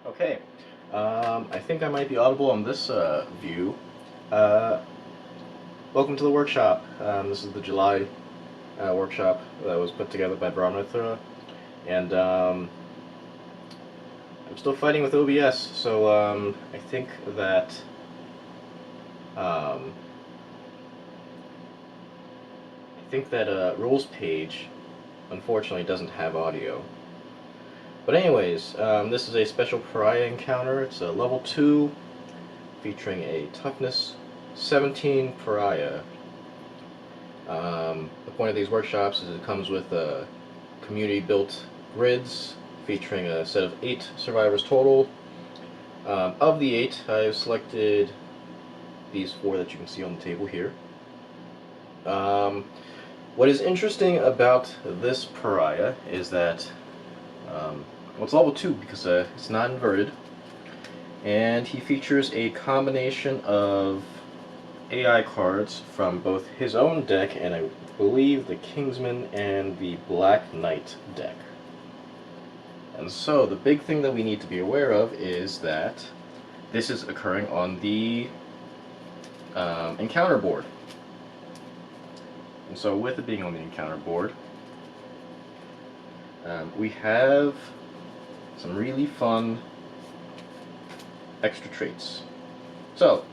Okay, I think I might be audible on this view. Uh, Welcome to the workshop. This is the July workshop that was put together by Brahmitra, and I'm still fighting with OBS, so I think that um, rules page unfortunately doesn't have audio. But anyways, this is a special Pariah encounter. It's a level 2 featuring a toughness 17 Pariah. The point of these workshops is it comes with community-built grids featuring a set of 8 survivors total. Of the 8, I've selected these 4 that you can see on the table here. What is interesting about this Pariah is that well, it's level 2 because it's not inverted, and he features a combination of AI cards from both his own deck and I believe the Kingsman and the Black Knight deck. And so the big thing that we need to be aware of is that this is occurring on the encounter board. And so with it being on the encounter board, we have some really fun extra traits. So,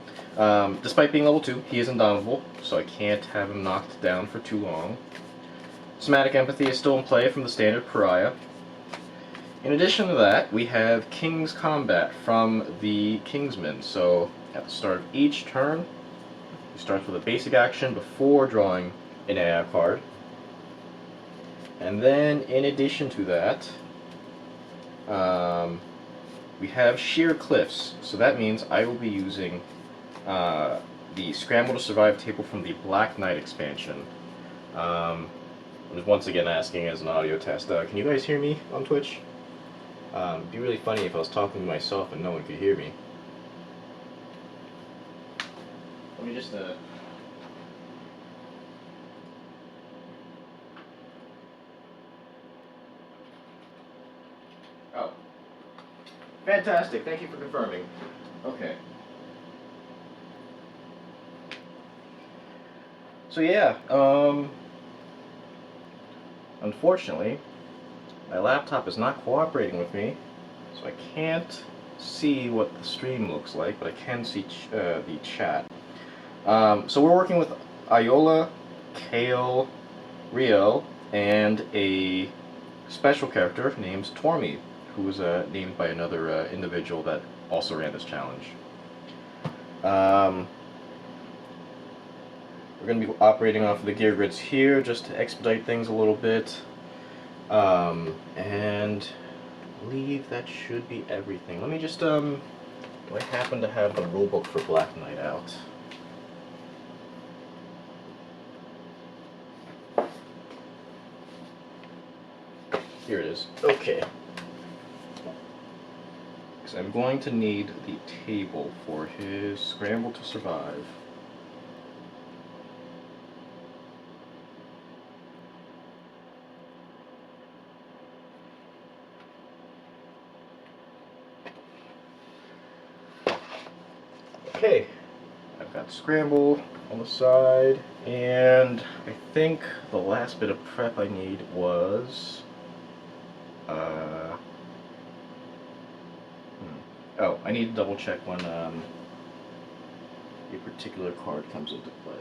despite being level 2, he is indomitable, so I can't have him knocked down for too long. Somatic Empathy is still in play from the standard Pariah. In addition to that, we have King's Combat from the Kingsman. So, at the start of each turn, he starts with a basic action before drawing an AI card. And then, in addition to that, we have Sheer Cliffs. So that means I will be using the Scramble to Survive table from the Black Knight expansion. I'm once again asking as an audio test. Can you guys hear me on Twitch? It'd be really funny if I was talking to myself and no one could hear me. Let me just Oh. Fantastic, thank you for confirming. Okay. So yeah, unfortunately, my laptop is not cooperating with me, so I can't see what the stream looks like, but I can see the chat. So we're working with Iola, Kale, Rio, and a special character named Tormy, who was named by another individual that also ran this challenge. We're going to be operating off of the gear grids here just to expedite things a little bit. And I believe that should be everything. Let me just, do I happen to have the rulebook for Black Knight out? Here it is. Okay. So I'm going to need the table for his Scramble to Survive. Okay, I've got Scramble on the side, and I think the last bit of prep I need was oh, I need to double check when a particular card comes into play.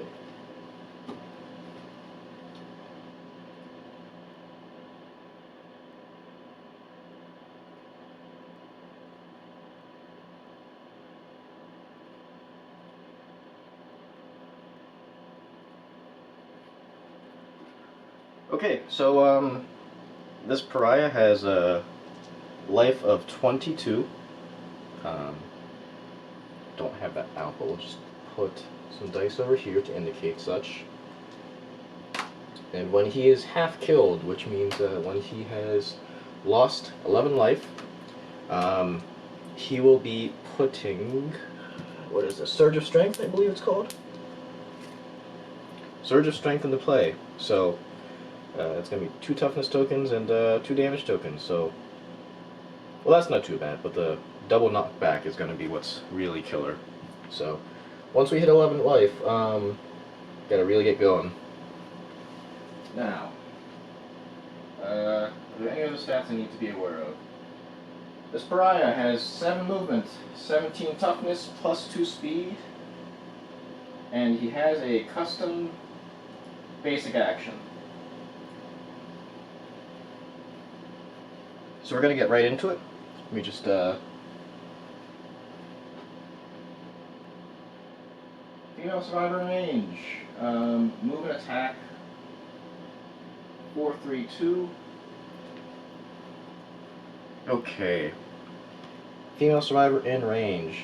Okay, so this Pariah has a life of 22. Don't have that out, but we'll just put some dice over here to indicate such. And when he is half killed, which means when he has lost 11 life, he will be putting, what is this, Surge of Strength, I believe it's called? Surge of Strength into play. So it's going to be 2 toughness tokens and 2 damage tokens. So, well, that's not too bad, but the double knockback is going to be what's really killer. So once we hit 11 life, gotta really get going. Now, are there any other stats I need to be aware of? This Pariah has 7 movement, 17 toughness, plus 2 speed, and he has a custom basic action. So we're gonna get right into it. Let me just female survivor range. Move and attack 4-3-2. Okay. Female survivor in range.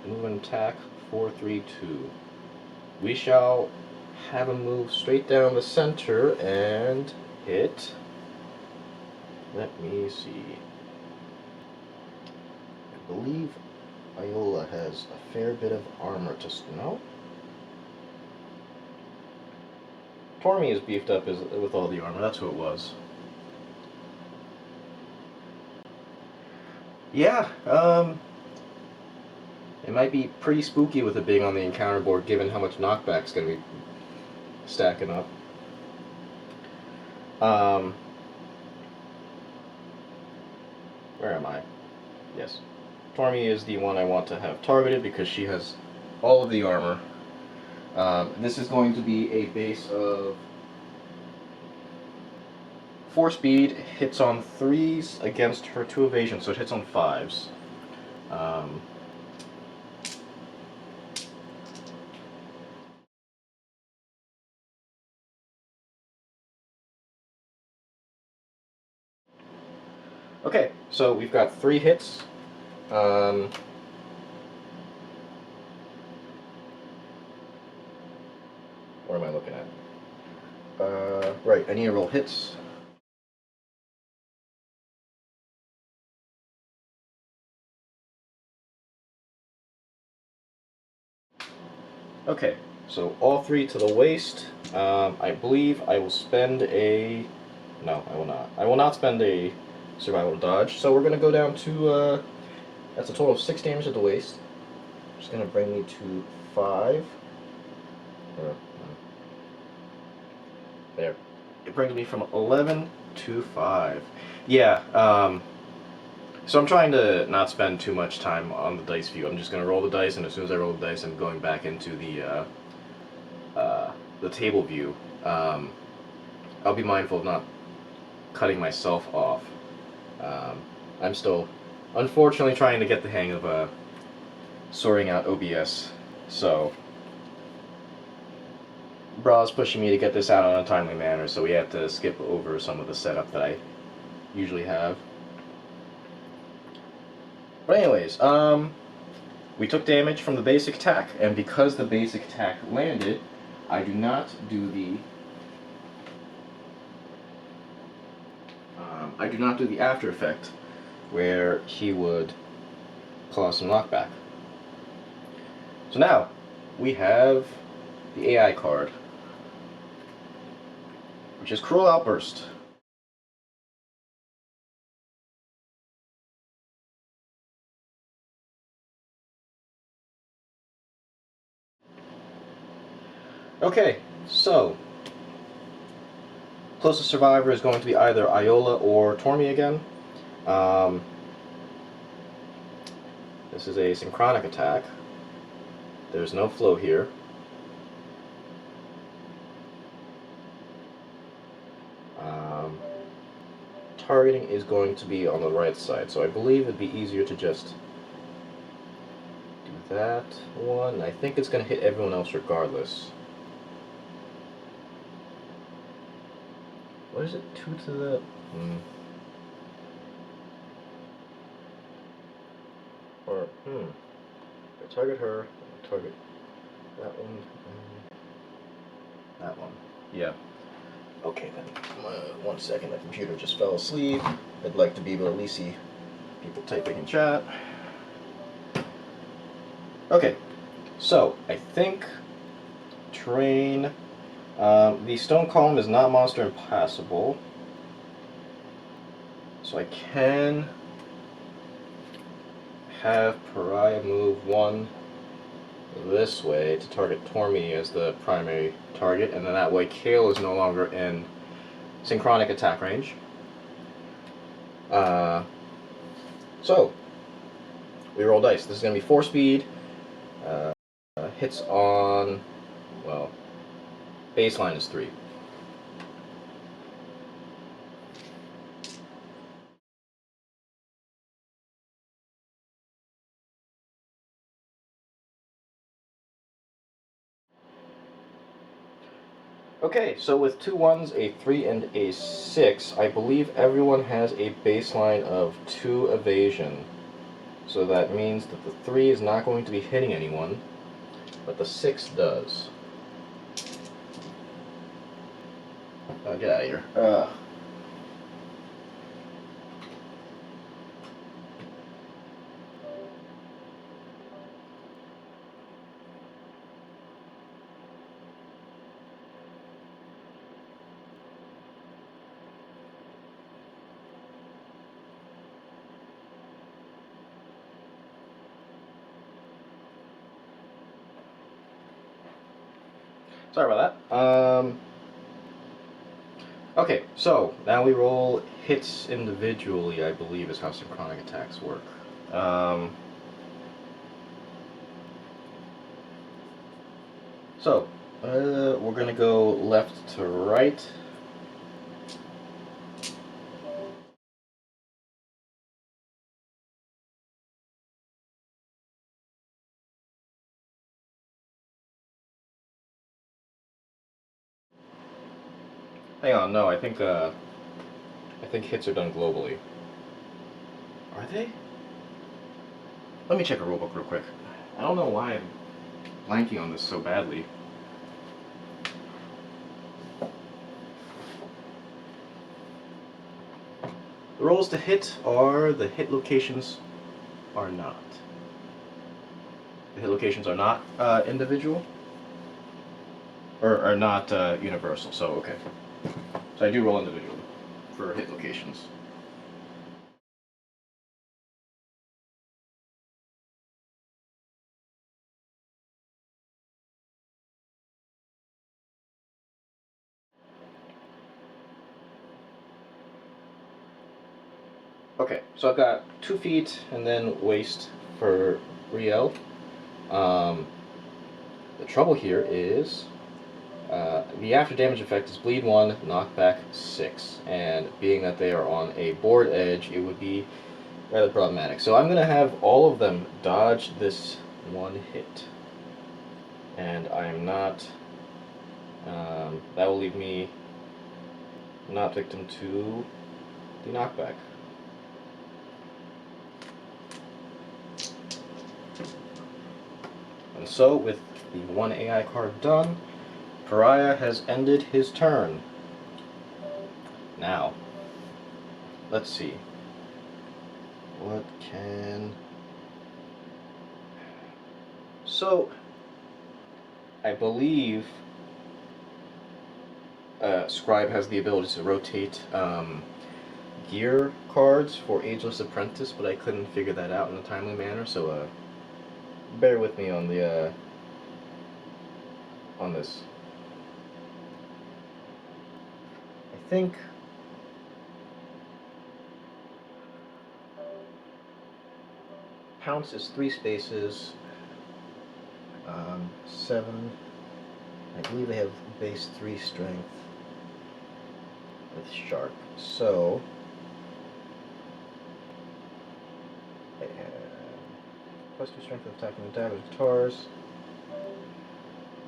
Move and attack 4-3-2. We shall have him move straight down the center and hit. Let me see. I believe Iola has a fair bit of armor to no. Tormy is beefed up with all the armor. That's who it was. Yeah, it might be pretty spooky with it being on the encounter board, given how much knockback's going to be stacking up. Where am I? Yes. Tormy is the one I want to have targeted because she has all of the armor. This is going to be a base of 4 speed, hits on 3s against her 2 evasion, so it hits on 5s. Okay, so we've got 3 hits. What am I looking at? Right, I need to roll hits. Okay, so all 3 to the waist. I believe I will spend a... No, I will not. I will not spend a survival dodge. So we're going to go down to... that's a total of 6 damage at the waist. Which is going to bring me to 5. There. It brings me from 11 to 5. Yeah, so I'm trying to not spend too much time on the dice view. I'm just going to roll the dice, and as soon as I roll the dice, I'm going back into the table view. I'll be mindful of not cutting myself off. I'm still, unfortunately, trying to get the hang of sorting out OBS, so Bra's pushing me to get this out in a timely manner, so we have to skip over some of the setup that I usually have. But anyways, we took damage from the basic attack, and because the basic attack landed, I do not do the after effect, where he would cause some knockback. So now we have the AI card, which is Cruel Outburst. Okay, so closest survivor is going to be either Iola or Tormy again. This is a synchronic attack. There's no flow here. Targeting is going to be on the right side, so I believe it'd be easier to just do that one. I think it's going to hit everyone else regardless. What is it? 2 to the... Or, I target her, I target that one, and that one. Yeah. Okay then. 1 second, the computer just fell asleep. I'd like to be able to at least see people typing in chat. Okay, so I think terrain. The stone column is not monster impassable, so I can have Pariah move 1 this way to target Tormy as the primary target, and then that way Kale is no longer in synchronic attack range. So, we roll dice. This is going to be 4 speed. Hits on, well, baseline is 3. Okay, so with 2 1s, a 3, and a 6, I believe everyone has a baseline of 2 evasion. So that means that the 3 is not going to be hitting anyone, but the 6 does. Get out of here. Sorry about that. Okay, so now we roll hits individually, I believe is how synchronic attacks work. We're going to go left to right. Hang on, no, I think hits are done globally. Are they? Let me check a rulebook real quick. I don't know why I'm blanking on this so badly. The rolls to hit are, the hit locations are not. The hit locations are not individual, or are not universal, so okay. So I do roll individually for hit locations. Okay, so I've got 2 feet and then waist for Riel. The trouble here is the after damage effect is bleed 1, knockback 6, and being that they are on a board edge, it would be rather problematic. So I'm going to have all of them dodge this 1 hit, and I am not. That will leave me not victim to the knockback. And so, with the 1 AI card done, Pariah has ended his turn. Now, let's see. What can... So, I believe Scribe has the ability to rotate gear cards for Ageless Apprentice, but I couldn't figure that out in a timely manner, so bear with me on the on this. I think Pounce is 3 spaces, 7. I believe they have base 3 strength with Sharp. So they have +2 strength of attacking and damage guitars.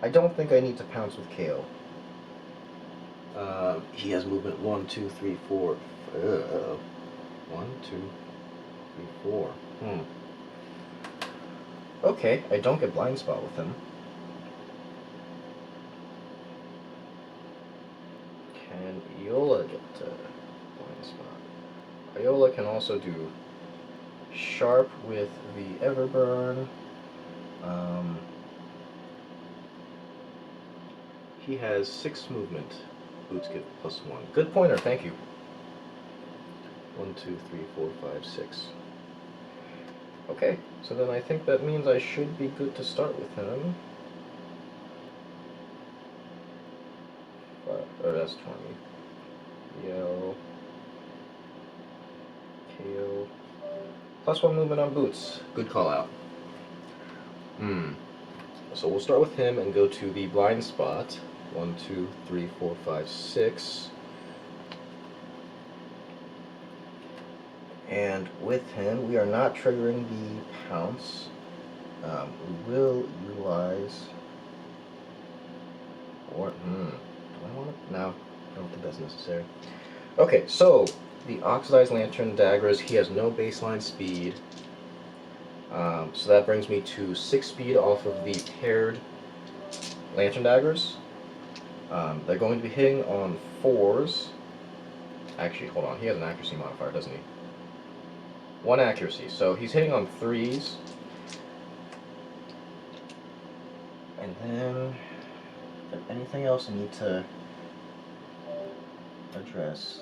I don't think I need to Pounce with Kale. He has movement 1, 2, 3, 4. 1, 2, 3, 4. Okay, I don't get blind spot with him. Can Iola get blind spot? Iola can also do Sharp with the Everburn. He has 6 movement. Boots give +1. Good pointer, thank you. 1, 2, 3, 4, 5, 6. Okay, so then I think that means I should be good to start with him. Or that's 20. Yo. KO. +1 movement on boots. Good call out. So we'll start with him and go to the blind spot. 1, 2, 3, 4, 5, 6. And with him, we are not triggering the pounce. We will utilize. Or do I want to? No, I don't think that's necessary. Okay, so the Oxidized Lantern Daggers. He has no baseline speed. So that brings me to 6 speed off of the paired Lantern Daggers. They're going to be hitting on 4s. Actually, hold on. He has an accuracy modifier, doesn't he? 1 accuracy. So he's hitting on 3s. And then, anything else I need to address?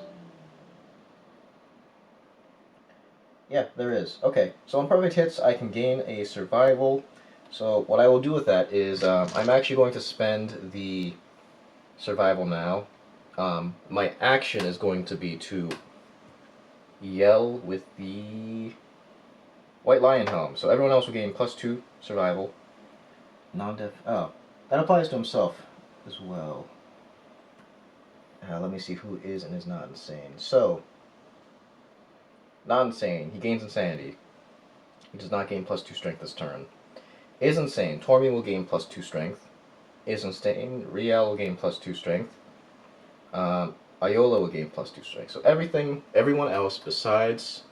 Yeah, there is. Okay, so on perfect hits, I can gain a survival. So what I will do with that is I'm actually going to spend the survival now. My action is going to be to yell with the White Lion Helm. So everyone else will gain +2 survival. Non-def. Oh, that applies to himself as well. Let me see who is and is not insane. So, not insane. He gains insanity. He does not gain +2 strength this turn. Is insane. Tormi will gain +2 strength. Is insane. Riel will gain +2 strength. Iola will gain +2 strength. So everyone else besides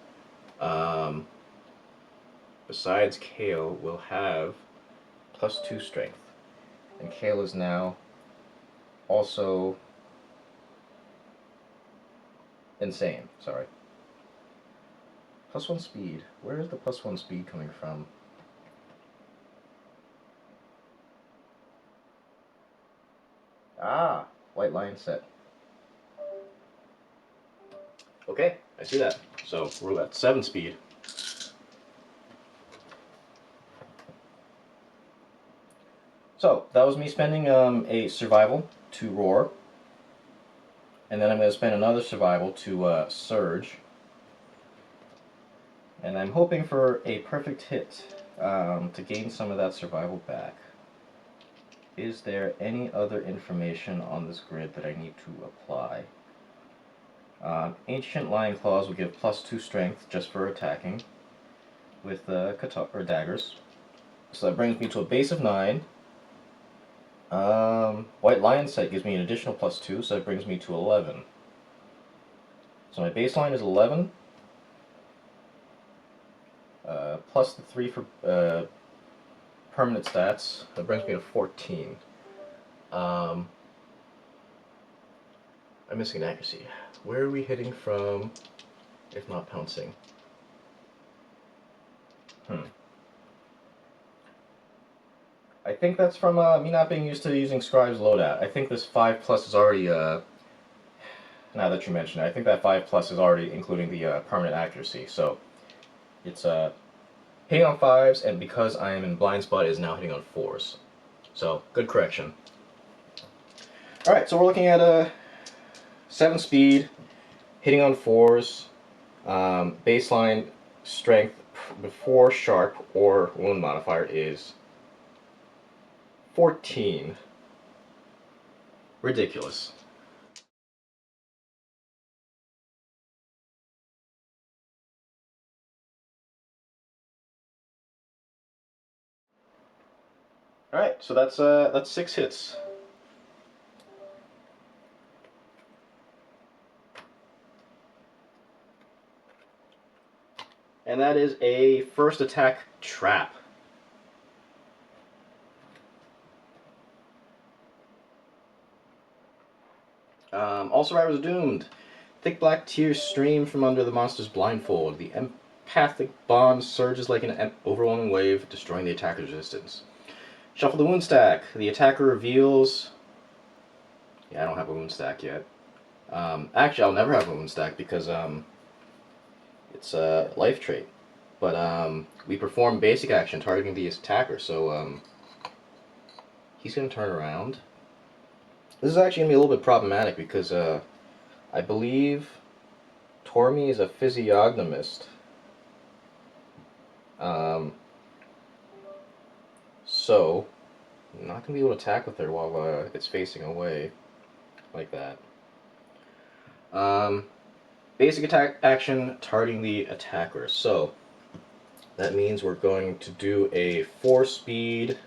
Kale will have +2 strength. And Kale is now also insane. Sorry. +1 speed. Where is the +1 speed coming from? Ah, White Lion set. Okay, I see that. So we're at 7 speed. So that was me spending a survival to roar, and then I'm going to spend another survival to surge, and I'm hoping for a perfect hit to gain some of that survival back. Is there any other information on this grid that I need to apply? Ancient Lion Claws will give +2 strength just for attacking with daggers. So that brings me to a base of 9. White Lion set gives me an additional +2, so that brings me to 11. So my baseline is 11, plus the 3 for permanent stats. That brings me to 14. I'm missing an accuracy. Where are we hitting from, if not pouncing? I think that's from me not being used to using Scribe's loadout. I think this 5+ is already, now that you mention it, I think that 5+ is already including the permanent accuracy. So it's hitting on 5s, and because I am in blind spot, it is now hitting on 4s. So good correction. Alright, so we're looking at 7 speed, hitting on 4s, baseline strength before sharp or wound modifier is 14. Ridiculous. Alright, so that's 6 hits. And that is a first attack trap. All survivors are doomed. Thick black tears stream from under the monster's blindfold. The empathic bond surges like an overwhelming wave, destroying the attacker's resistance. Shuffle the wound stack. The attacker reveals... Yeah, I don't have a wound stack yet. Actually, I'll never have a wound stack because it's a life trait. But we perform basic action targeting the attacker, so he's going to turn around. This is actually going to be a little bit problematic because I believe Tormi is a physiognomist. So I'm not going to be able to attack with her while it's facing away like that. Basic attack action targeting the attacker. So that means we're going to do a 4 speed,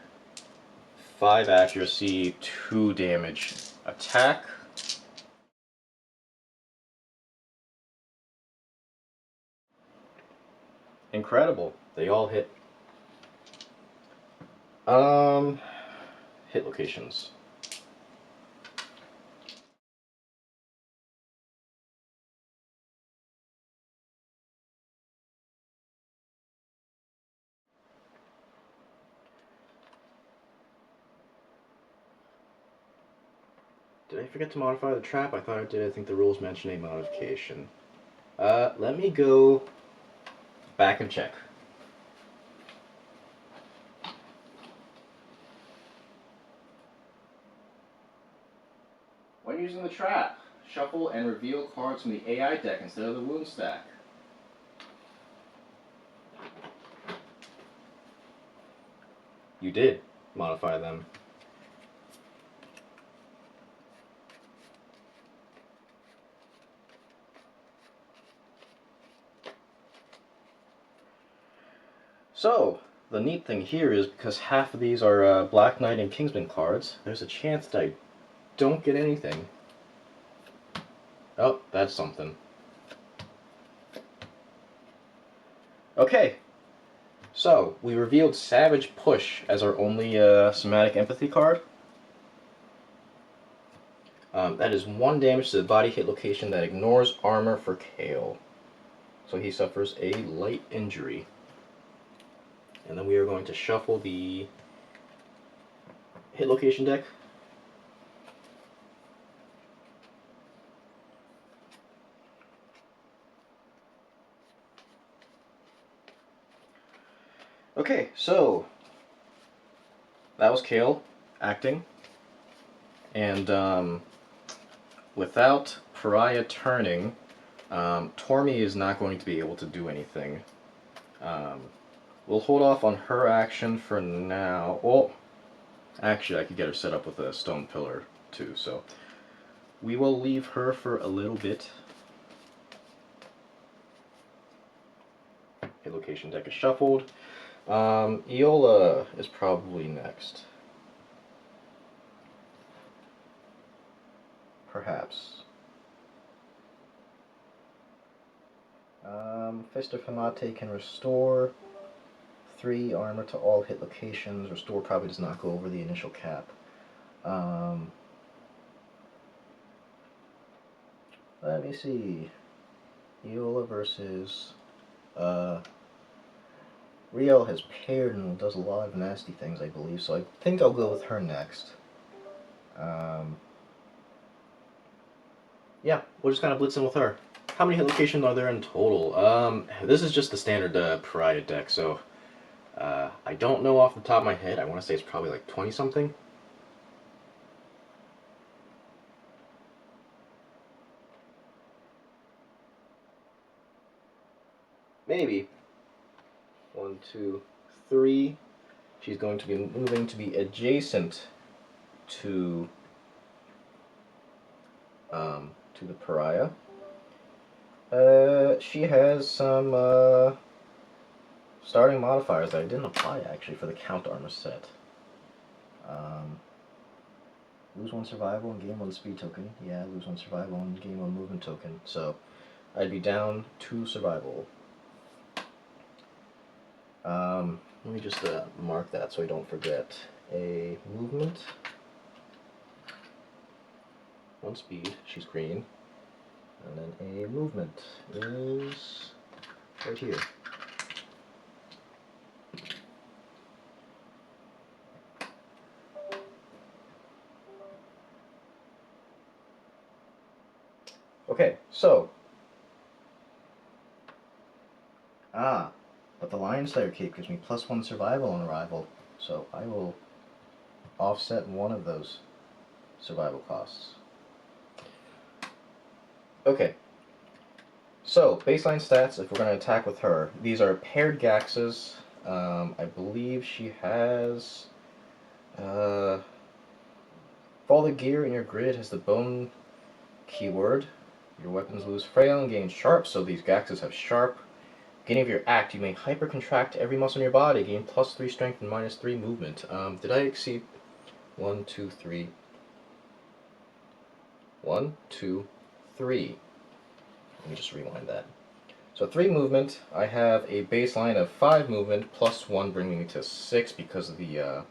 5 accuracy, 2 damage attack. Incredible. They all hit. Hit locations. Did I forget to modify the trap? I thought I did. I think the rules mention a modification. Let me go back and check. When using the trap, shuffle and reveal cards from the AI deck instead of the wound stack. You did modify them. So, the neat thing here is because half of these are Black Knight and Kingsman cards, there's a chance that I don't get anything. Oh, that's something. Okay, so we revealed Savage Push as our only Somatic Empathy card. That is 1 damage to the body hit location that ignores armor for Kale. So he suffers a light injury. And then we are going to shuffle the hit location deck. Okay, so that was Kale acting. And without Pariah turning, Tormi is not going to be able to do anything. We'll hold off on her action for now. Well, actually, I could get her set up with a stone pillar too, so we will leave her for a little bit. Hit location deck is shuffled. Eola is probably next. Perhaps. Fist of Hamate can restore 3 armor to all hit locations. Restore probably does not go over the initial cap. Let me see. Eola versus Riel has paired and does a lot of nasty things, I believe, so I think I'll go with her next. Yeah, we'll just kind of blitz in with her. How many hit locations are there in total? This is just the standard Pariah deck, so I don't know off the top of my head. I want to say it's probably like 20-something. Maybe. 1, 2, 3. She's going to be moving to be adjacent to the Pariah. She has some starting modifiers that I didn't apply actually for the count armor set. Lose 1 survival and gain 1 speed token. Yeah, lose 1 survival and gain 1 movement token. So I'd be down 2 survival. Let me just mark that so I don't forget. A movement, 1 speed, she's green, and then a movement is right here. Okay, so But the Lion Slayer cape gives me +1 survival on arrival, so I will offset one of those survival costs. Okay, so baseline stats, if we're going to attack with her, these are paired Gaxes. I believe she has... if all the gear in your grid has the bone keyword, your weapons lose frail and gain sharp, so these Gaxes have sharp. Beginning of your act, you may hyper-contract every muscle in your body, gain +3 strength and -3 movement. Did I exceed 1, 2, 3? 1, 2, 3. Let me just rewind that. So 3 movement, I have a baseline of 5 movement, +1 bringing me to 6 because of the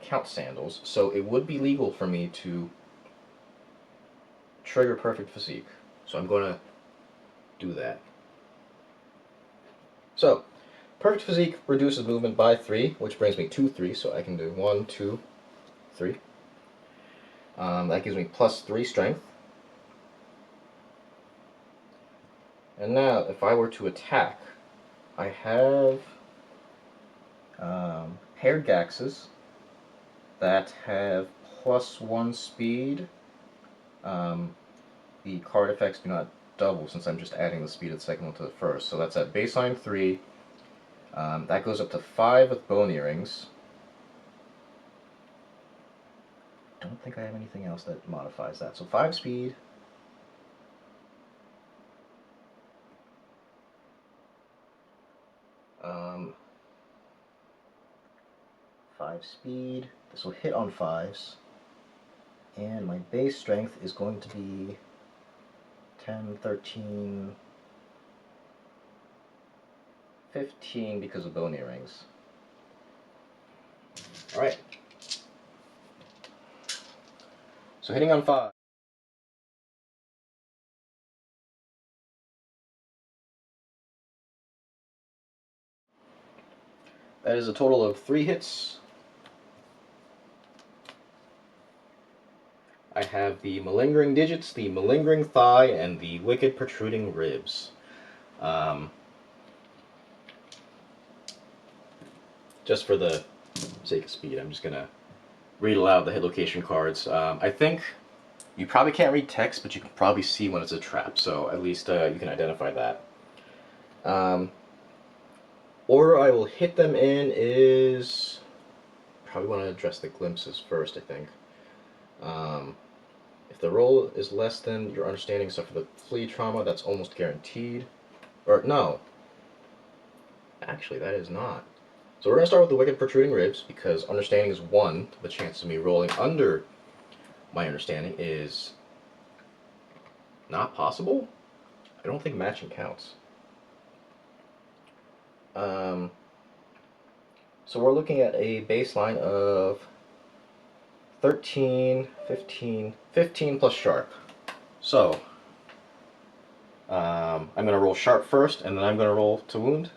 count sandals. So it would be legal for me to trigger perfect physique. So I'm going to do that. So, perfect physique reduces movement by 3, which brings me to 3, so I can do 1, 2, 3. That gives me +3 strength. And now, if I were to attack, I have paired Gaxes that have +1 speed. The card effects do not double since I'm just adding the speed of the second one to the first. So that's at baseline 3. That goes up to 5 with bone earrings. Don't think I have anything else that modifies that. So 5 speed. Um, 5 speed. This will hit on 5s. And my base strength is going to be 10, 13, 15 because of bone earrings. Alright. So hitting on 5. That is a total of 3 hits. I have the malingering digits, the malingering thigh, and the wicked protruding ribs. Just for the sake of speed, I'm just going to read aloud the hit location cards. I think you probably can't read text, but you can probably see when it's a trap, so at least you can identify that. Order I will hit them in is... Probably want to address the glimpses first, I think. If the roll is less than your understanding, except for the flea trauma, that's almost guaranteed. Or, no. Actually, that is not. So we're going to start with the wicked protruding ribs, because understanding is 1. The chance of me rolling under my understanding is not possible. I don't think matching counts. So we're looking at a baseline of 13, 15, 15 plus sharp. So, I'm going to roll sharp first, and then I'm going to roll to wound.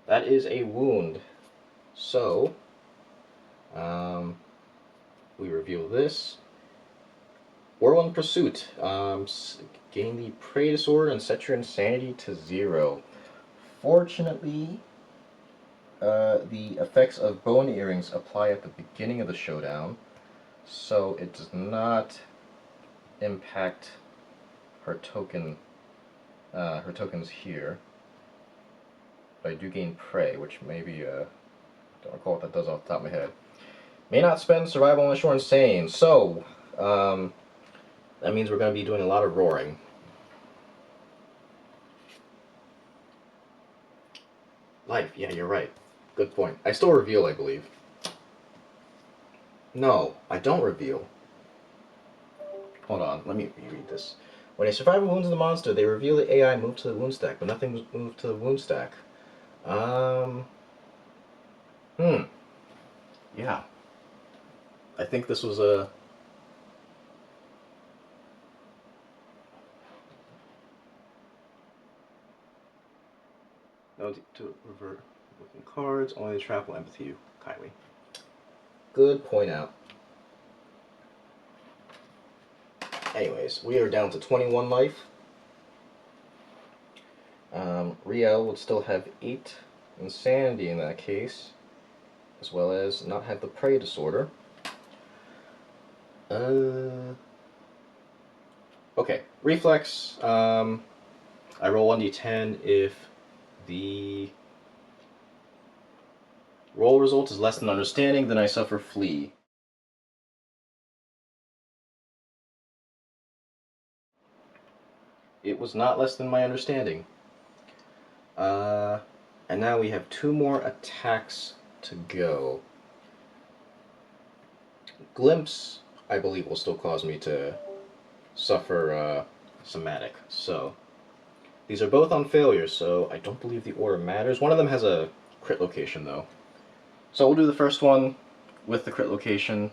That is a wound. So, we reveal this. Whirlwind Pursuit. Gain the prey disorder and set your insanity to 0. Fortunately, the effects of bone earrings apply at the beginning of the showdown, so it does not impact her token. Her tokens here. But I do gain prey, which maybe don't recall what that does off the top of my head. May not spend survival unless you're insane. So that means we're going to be doing a lot of roaring. Life, yeah, you're right. Good point. I still reveal, I believe. No, I don't reveal. Hold on, let me reread this. When a survivor wounds the monster, they reveal the AI moved to the wound stack, but nothing was moved to the wound stack. Yeah. I think this was a... No, to revert looking cards, only the trap will empathy you kindly. Good point out. Anyways, we are down to 21 life. Riel would still have 8 insanity in that case, as well as not have the prey disorder. Okay, reflex. I roll 1d10 if the roll result is less than understanding, then I suffer flee. It was not less than my understanding. And now we have 2 more attacks to go. Glimpse, I believe, will still cause me to suffer somatic. So these are both on failure, so I don't believe the order matters. One of them has a crit location, though. So we'll do the first one with the crit location.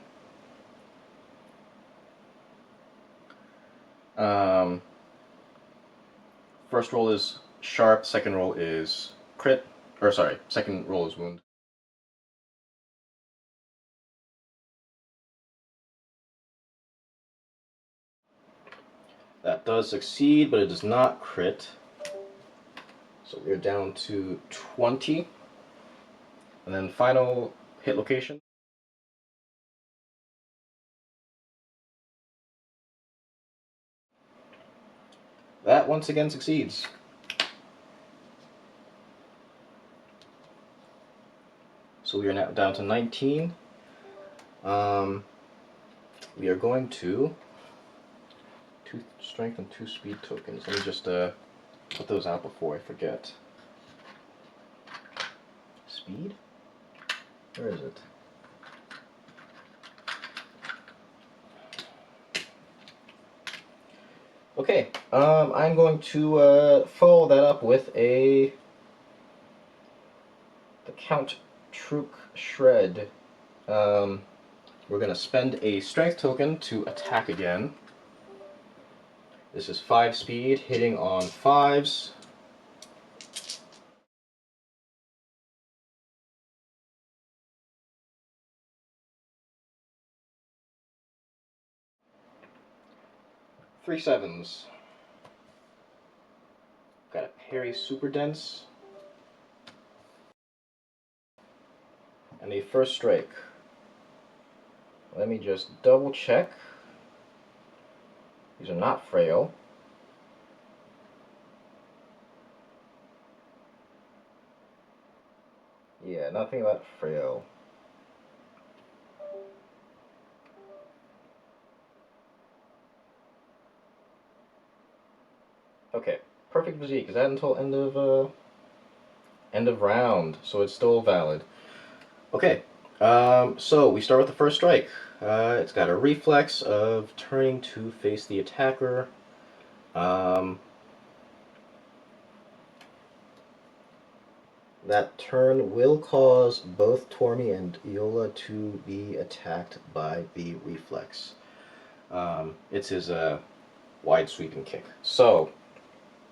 First roll is sharp, second roll is crit, or sorry, second roll is wound. That does succeed, but it does not crit. So we're down to 20. And then final hit location. That once again succeeds. So we are now down to 19. We are going to 2 strength and 2 speed tokens. Let me just put those out before I forget. Speed? Where is it? Okay, I'm going to follow that up with the Count Truk Shred. We're going to spend a strength token to attack again. This is 5 speed, hitting on 5s. Three 7s. Got a parry super dense. And a first strike. Let me just double check. These are not frail. Yeah, nothing about frail. Okay, perfect physique. Is that until end of round? So it's still valid. Okay, so we start with the first strike. It's got a reflex of turning to face the attacker. That turn will cause both Tormi and Iola to be attacked by the reflex. It's his wide sweeping kick. So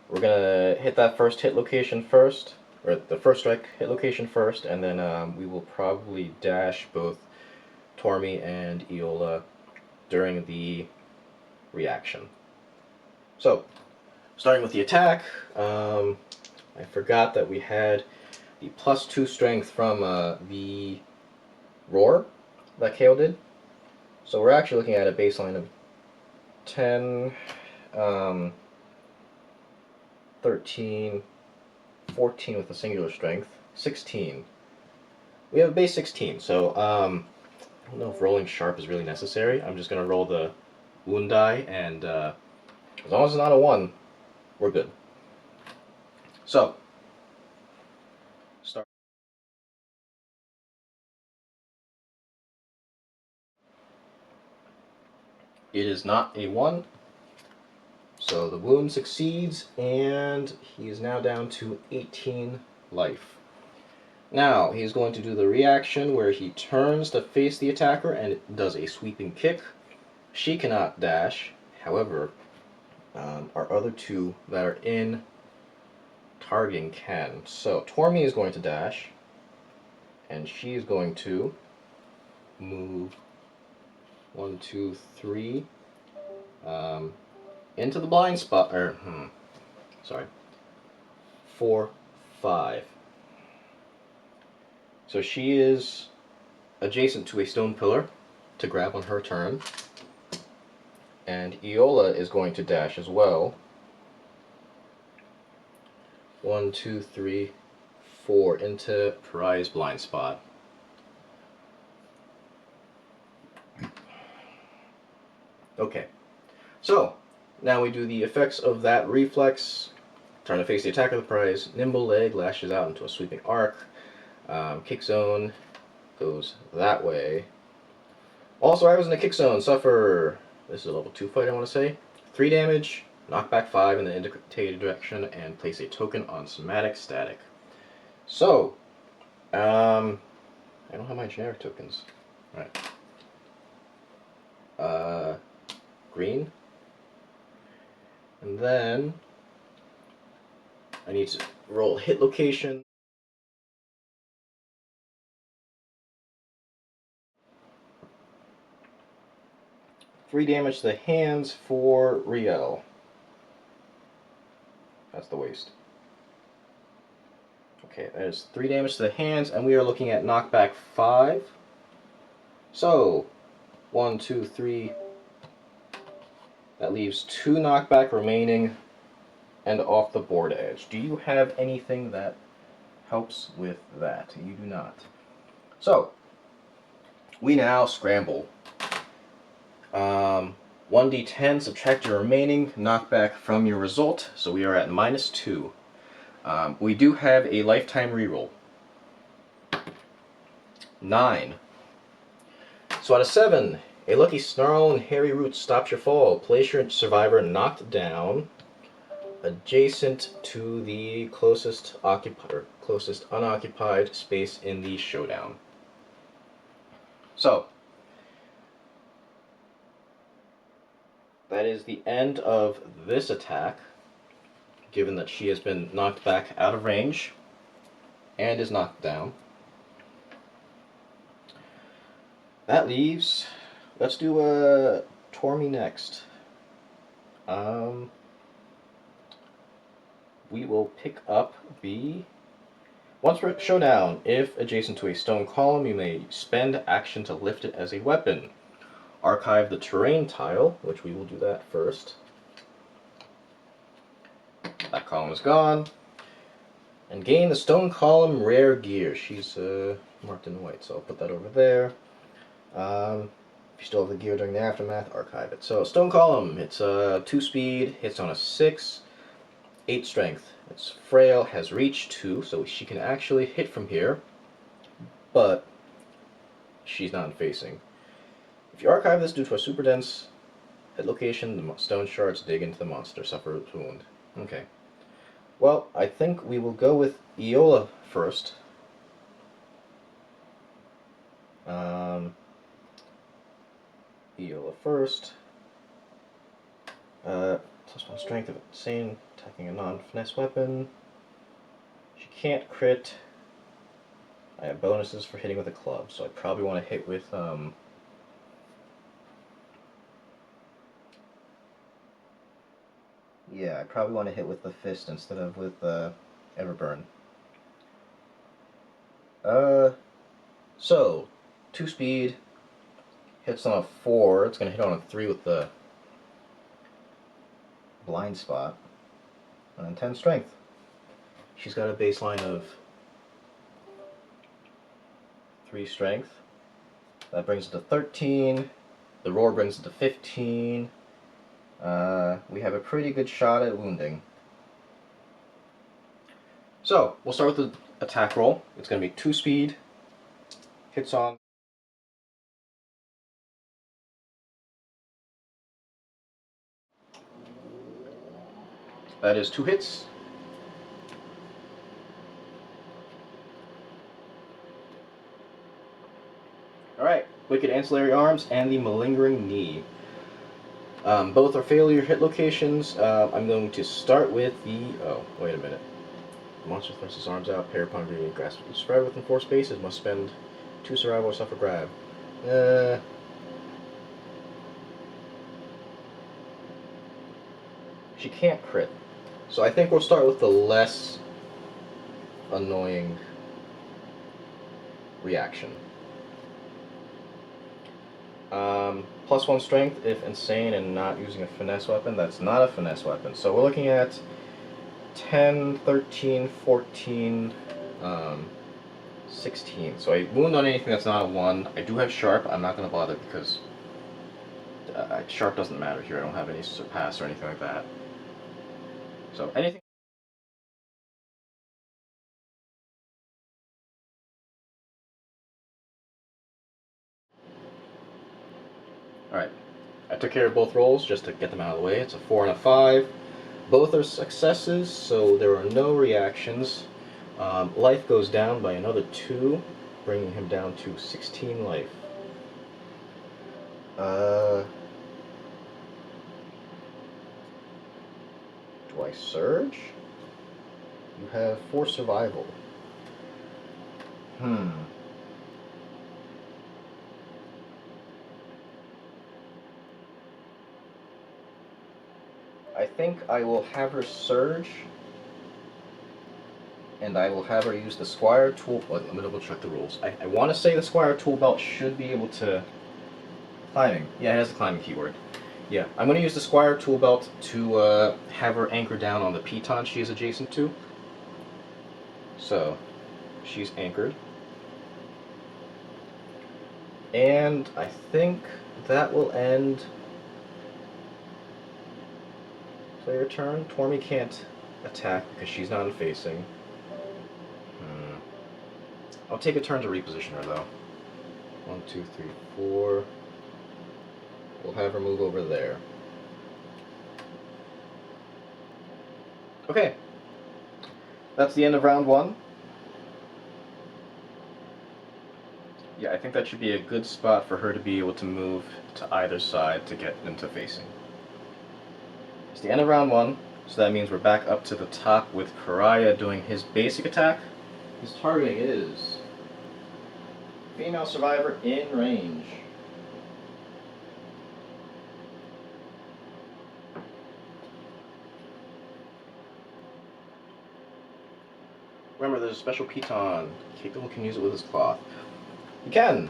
we're gonna hit that first hit location first, or the first strike hit location first, and then we will probably dash both Tormi and Iola during the reaction. So, starting with the attack, I forgot that we had the +2 strength from the roar that KO did. So we're actually looking at a baseline of 10, 13, 14 with a singular strength, 16. We have a base 16, so I don't know if rolling sharp is really necessary. I'm just going to roll the wound die, and as long as it's not a 1, we're good. So, start. It is not a 1, so the wound succeeds, and he is now down to 18 life. Now, he's going to do the reaction where he turns to face the attacker and does a sweeping kick. She cannot dash, however, our other 2 that are in targeting can. So, Tormi is going to dash, and she is going to move 1, 2, 3, into the blind spot, sorry, 4, 5. So she is adjacent to a stone pillar to grab on her turn, and Iola is going to dash as well. 1, 2, 3, 4 into Pariah's blind spot. Okay, so now we do the effects of that reflex. Turn to face the attacker of the prize. Nimble leg lashes out into a sweeping arc. Kick zone goes that way. Also, I was in a kick zone. Suffer. This is a level 2 fight, I want to say. 3 damage. Knockback 5 in the indicated direction, and place a token on somatic static. So, I don't have my generic tokens. Alright. Green. And then I need to roll hit location. Three damage to the hands for Riel. That's the waist. Okay, that is 3 damage to the hands, and we are looking at knockback 5. So, 1, 2, 3. That leaves 2 knockback remaining and off the board edge. Do you have anything that helps with that? You do not. So, we now scramble. 1d10, subtract your remaining knockback from your result, so we are at -2. We do have a lifetime reroll. 9. So out of 7, a lucky snarl and hairy root stops your fall. Place your survivor knocked down adjacent to the closest unoccupied space in the showdown. So, that is the end of this attack, given that she has been knocked back out of range and is knocked down. That leaves, let's do Tormy next. We will pick up the, once per showdown, if adjacent to a stone column, you may spend action to lift it as a weapon. Archive the terrain tile, which we will do that first. That column is gone. And gain the stone column rare gear. She's marked in white, so I'll put that over there. If you still have the gear during the aftermath, archive it. So stone column, it's 2 speed, hits on a 6, 8 strength. It's frail, has reach 2, so she can actually hit from here, but she's not facing. If you archive this due to a super dense hit location, the stone shards dig into the monster, suffer a wound. Okay. Well, I think we will go with Iola first. Iola first. +1 strength of insane, attacking a non-finesse weapon. She can't crit. I have bonuses for hitting with a club, so I probably want to hit with yeah, I probably want to hit with the fist instead of with Everburn. So 2 speed, hits on a 4. It's gonna hit on a 3 with the blind spot, and then 10 strength. She's got a baseline of 3 strength. That brings it to 13. The roar brings it to 15. We have a pretty good shot at wounding. So, we'll start with the attack roll. It's going to be 2 speed. Hits on. That is 2 hits. Alright, Wicked Ancillary Arms and the Malingering Knee. Both are failure hit locations. I'm going to start with the... Oh, wait a minute. The monster thrusts his arms out, pair upon being grasped. Each survivor within 4 spaces must spend 2 survival or suffer grab. she can't crit. So I think we'll start with the less annoying reaction. +1 strength if insane and not using a finesse weapon. That's not a finesse weapon. So we're looking at 10, 13, 14, 16. So I wound on anything that's not a 1. I do have sharp. I'm not going to bother because sharp doesn't matter here. I don't have any surpass or anything like that. So anything. Alright. I took care of both rolls just to get them out of the way. It's a 4 and a 5. Both are successes, so there are no reactions. Life goes down by another 2, bringing him down to 16 life. Do I surge? You have 4 survival. I think I will have her surge, and I will have her use the Squire tool. Let me double check the rules. I want to say the Squire tool belt should be able to climbing. Yeah, it has the climbing keyword. Yeah, I'm going to use the Squire tool belt to have her anchor down on the piton she is adjacent to. So, she's anchored. And I think that will end player turn. Tormy can't attack because she's not facing. I'll take a turn to reposition her though. 1, 2, 3, 4. We'll have her move over there. Okay. That's the end of round 1. Yeah, I think that should be a good spot for her to be able to move to either side to get into facing. It's the end of round 1, so that means we're back up to the top with Pariah doing his basic attack. His targeting is female survivor in range. Remember, there's a special piton. Capable can use it with his cloth. You can.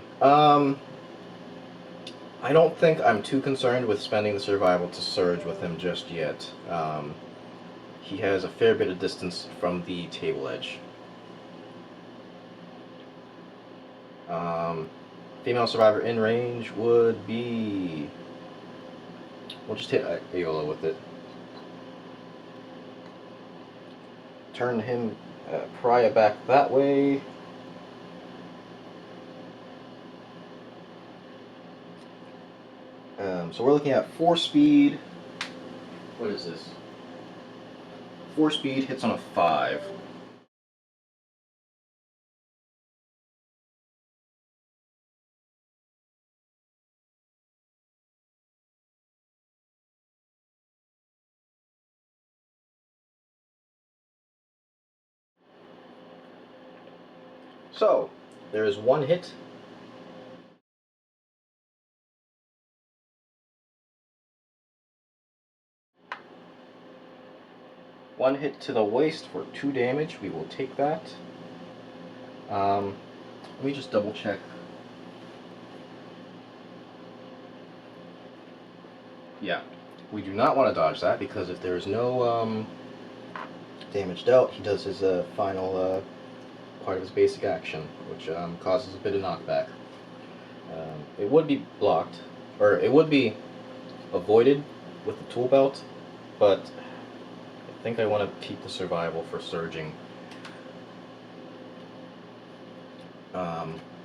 I don't think I'm too concerned with spending the survival to surge with him just yet. He has a fair bit of distance from the table edge. Female survivor in range would be... We'll just hit Aola with it. Turn him, Pariah back that way. So we're looking at 4 speed. What is this? 4 speed hits on a 5. So, there is 1 hit. One hit to the waist for 2 damage. We will take that. Let me just double check. Yeah, we do not want to dodge that because if there is no damage dealt, he does his final part of his basic action, which causes a bit of knockback. It would be blocked, or it would be avoided with the tool belt, but I think I want to keep the survival for surging.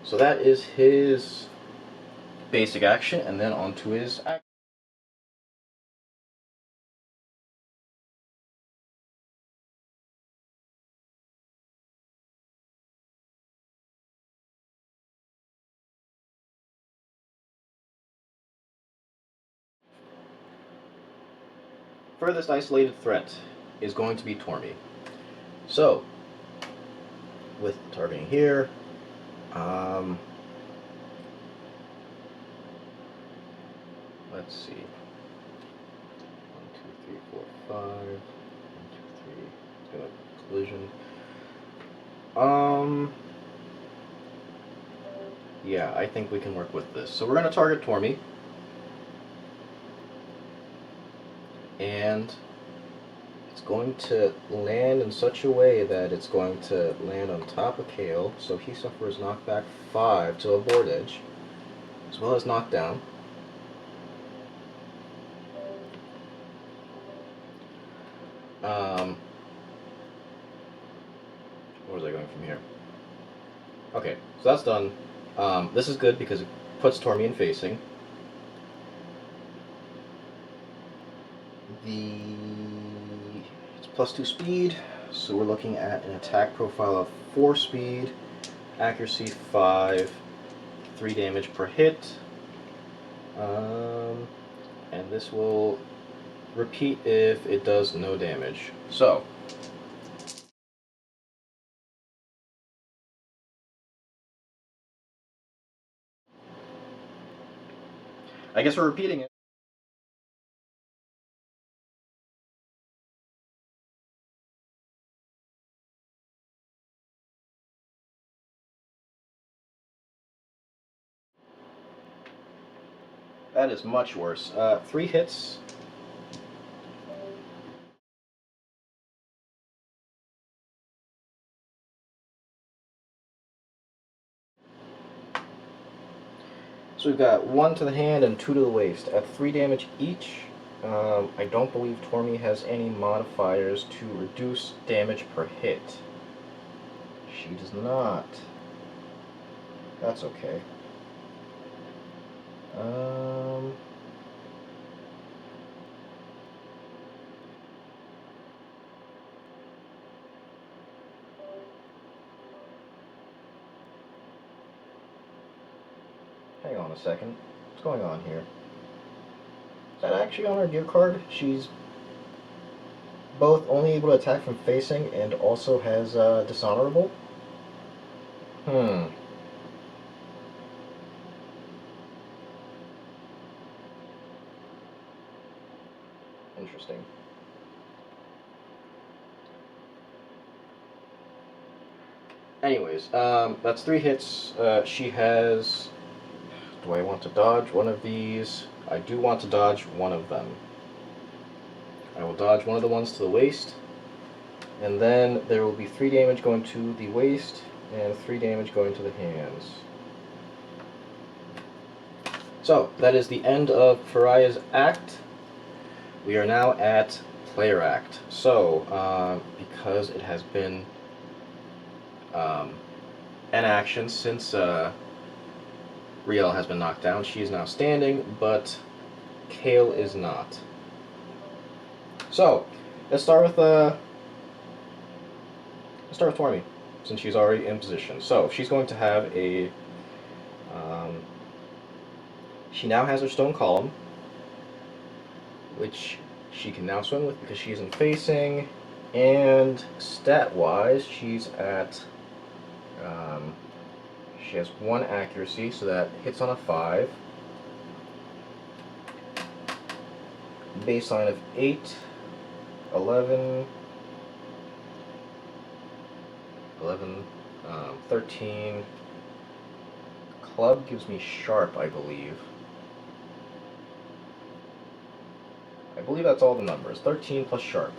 So that is his basic action, and then on to his action. Furthest isolated threat is going to be Tormy. So, with targeting here, let's see. 1, 2, 3, 4, 5. 1, 2, 3. It's gonna collision. Yeah, I think we can work with this. So we're gonna target Tormy. And it's going to land in such a way that it's going to land on top of Kale, so he suffers knockback 5 to a board edge, as well as knockdown. Where was I going from here? Okay, so that's done. This is good because it puts Tormy in facing. It's +2 speed, so we're looking at an attack profile of 4 speed, accuracy 5, 3 damage per hit. And this will repeat if it does no damage. So, I guess we're repeating it. That is much worse. 3 hits. So we've got 1 to the hand and 2 to the waist at 3 damage each. I don't believe Tormy has any modifiers to reduce damage per hit. She does not. That's okay. Hang on a second. What's going on here? Is that actually on our gear card? She's both only able to attack from facing and also has dishonorable? Interesting. Anyways, that's 3 hits. She has... Do I want to dodge one of these? I do want to dodge one of them. I will dodge one of the ones to the waist. And then there will be 3 damage going to the waist and 3 damage going to the hands. So, that is the end of Pariah's act. We are now at player act. So, because it has been an action since Riel has been knocked down, she is now standing, but Kale is not. So, let's start with Tormy, since she's already in position. So, she's going to have a... she now has her stone column, which she can now swing with because she's in facing, and stat-wise, she's at... she has 1 accuracy, so that hits on a 5. Baseline of 8, 11, 13. Club gives me sharp, I believe. I believe that's all the numbers. 13 plus sharp.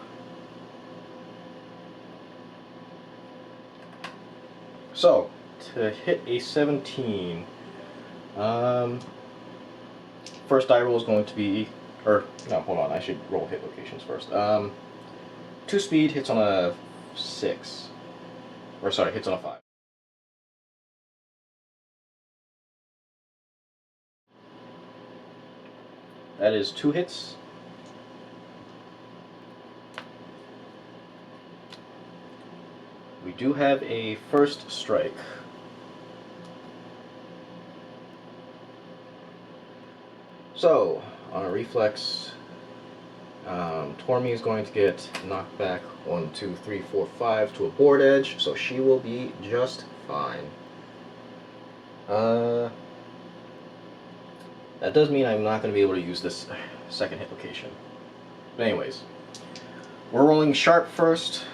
So, to hit a 17, first die roll is going to be, or no, hold on, I should roll hit locations first. 2 speed hits on a 6, or sorry, hits on a 5. That is 2 hits. We do have a first strike. So, on a reflex, Tormy is going to get knocked back 1, 2, 3, 4, 5 to a board edge, so she will be just fine. That does mean I'm not going to be able to use this second hit location. But anyways, We're rolling sharp first,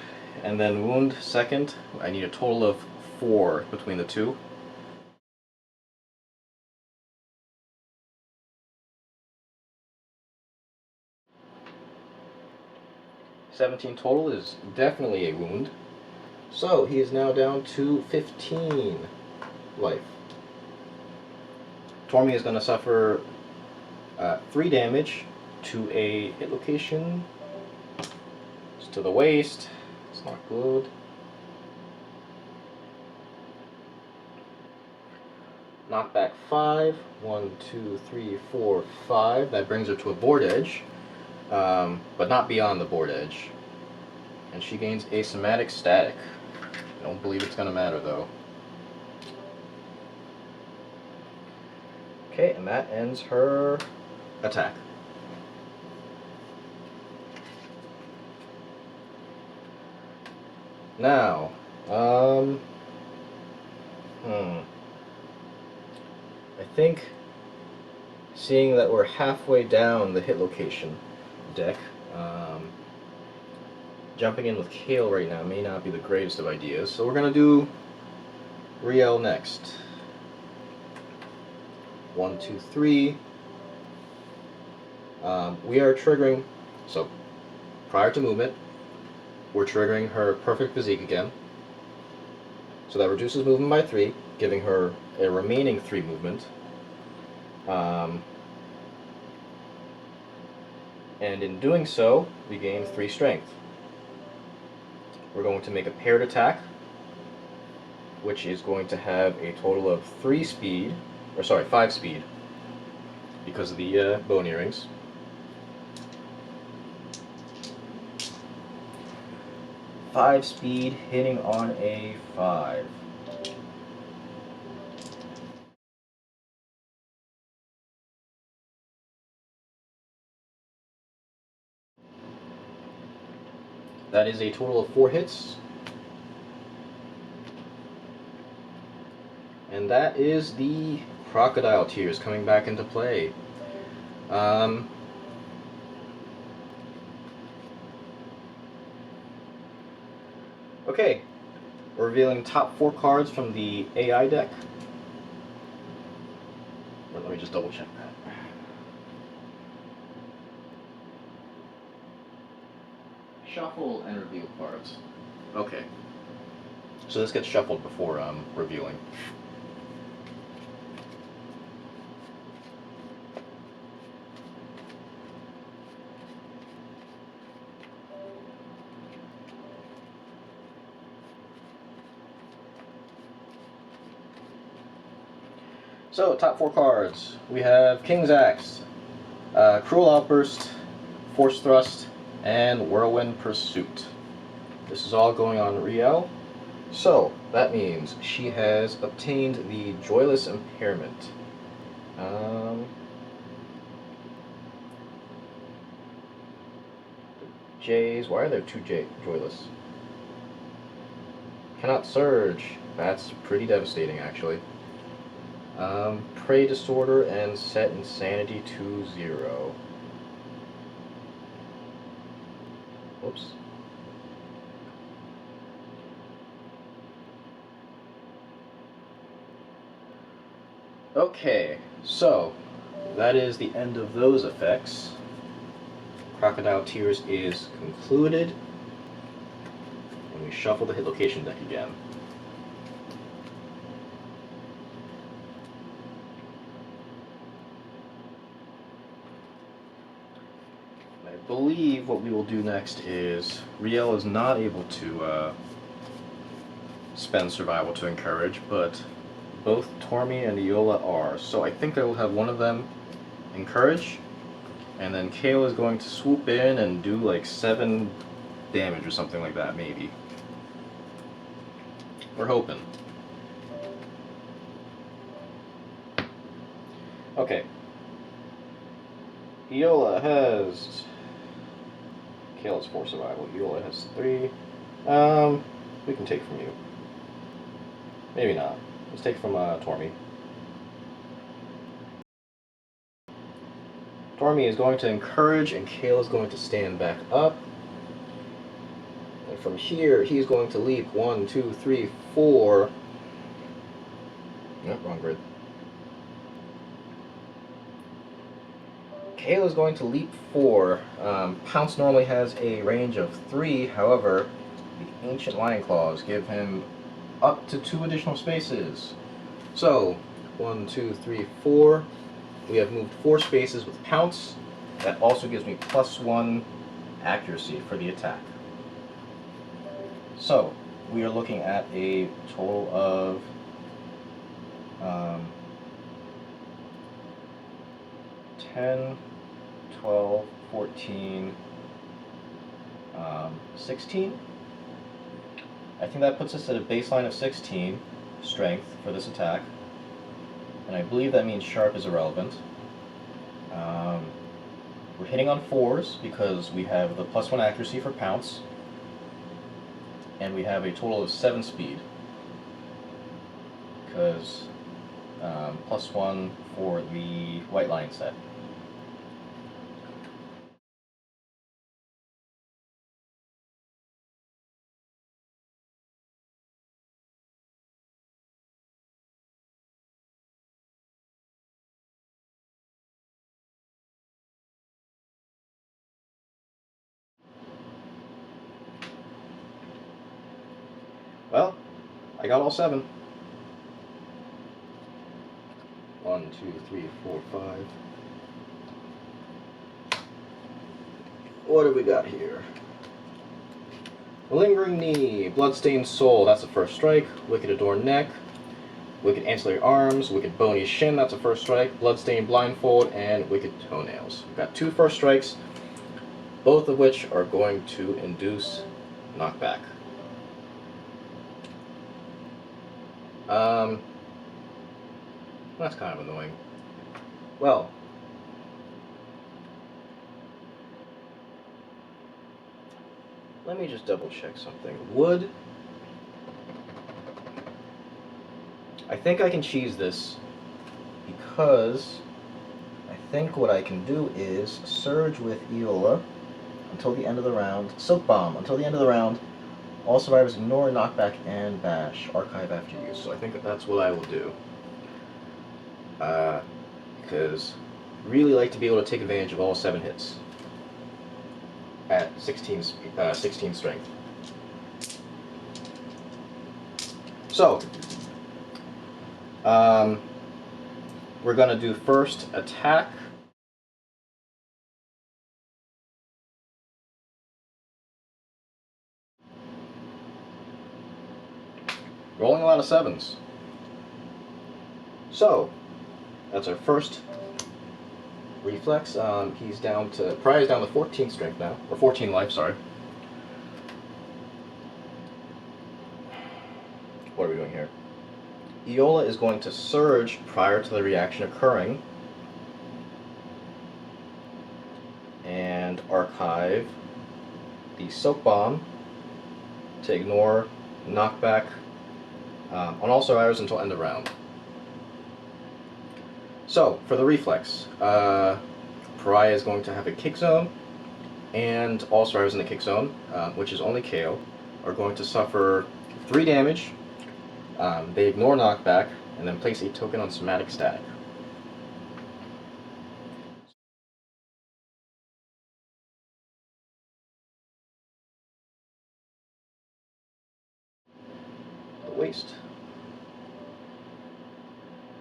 and then wound second. I need a total of 4 between the two. $17 total is definitely a wound. So he is now down to 15 life. Tormy is going to suffer 3 damage to a hit location. It's to the waist. It's not good. Knockback 5. 1, 2, 3, 4, 5. That brings her to a board edge, but not beyond the board edge. And she gains a somatic static. I don't believe it's going to matter though. Okay, and that ends her attack. Now, I think, seeing that we're halfway down the hit location deck, jumping in with Kale right now may not be the greatest of ideas, so we're going to do Riel next. 1, 2, 3. We are triggering, so prior to movement, we're triggering her perfect physique again. So that reduces movement by 3, giving her a remaining 3 movement. And in doing so, we gain 3 strength. We're going to make a paired attack, which is going to have a total of 5 speed, because of the bone earrings. Five speed, hitting on a 5. That is a total of 4 hits. And that is the crocodile tears coming back into play. Okay, we're revealing top 4 cards from the AI deck. Let me just double check that. Shuffle and reveal cards. Okay. So this gets shuffled before revealing. So, top 4 cards. We have King's Axe, Cruel Outburst, Force Thrust, and Whirlwind Pursuit. This is all going on Riel. So, that means she has obtained the Joyless Impairment. J's, why are there 2 Joyless? Cannot Surge. That's pretty devastating, actually. Prey Disorder and set Insanity to 0. Whoops. Okay, so that is the end of those effects. Crocodile Tears is concluded. And we shuffle the hit location deck again. I believe what we will do next is Riel is not able to spend survival to encourage, but both Tormy and Iola are. So I think I will have one of them encourage, and then Kale is going to swoop in and do like 7 damage or something like that, maybe. We're hoping. Okay. Iola has... Kale has 4 survival. Iola has 3. We can take from you. Maybe not. Let's take from Tormy. Tormy is going to encourage, and Kale is going to stand back up. from here, he's going to leap 1, 2, 3, 4. Nope, wrong grid. Kayla's going to leap 4. Pounce normally has a range of 3, however, the Ancient Lion Claws give him up to 2 additional spaces. So, 1, 2, 3, 4. We have moved 4 spaces with Pounce. That also gives me +1 accuracy for the attack. So, we are looking at a total of 10, 12, 14, 16. I think that puts us at a baseline of 16 strength for this attack. And I believe that means sharp is irrelevant. We're hitting on 4s because we have the +1 accuracy for Pounce. And we have a total of 7 speed. Because +1 for the White Lion set. Well, I got all 7. 1, 2, 3, 4, 5. What do we got here? Lingering Knee, Bloodstained Soul, that's the first strike. Wicked Adorned Neck, Wicked Ancillary Arms, Wicked Bony Shin, that's a first strike. Bloodstained Blindfold, and Wicked Toenails. We've got 2 first strikes, both of which are going to induce knockback. That's kind of annoying. Well, let me just double check something. I think I can cheese this because I think what I can do is Surge with Eola until the end of the round, Silk Bomb until the end of the round. All survivors ignore knockback and bash. Archive after use. So I think that's what I will do. Because really like to be able to take advantage of all 7 hits at 16 strength. So, we're going to do first attack. Rolling a lot of 7s. So, that's our first reflex. He's down to, Pariah's down to 14 strength now, or 14 life, sorry. What are we doing here? Eola is going to surge prior to the reaction occurring and archive the Soak Bomb to ignore knockback on all survivors until end of round. So, for the reflex, Pariah is going to have a kick zone, and all survivors in the kick zone, which is only KO, are going to suffer 3 damage. They ignore knockback, and then place a token on Somatic Static. The waste.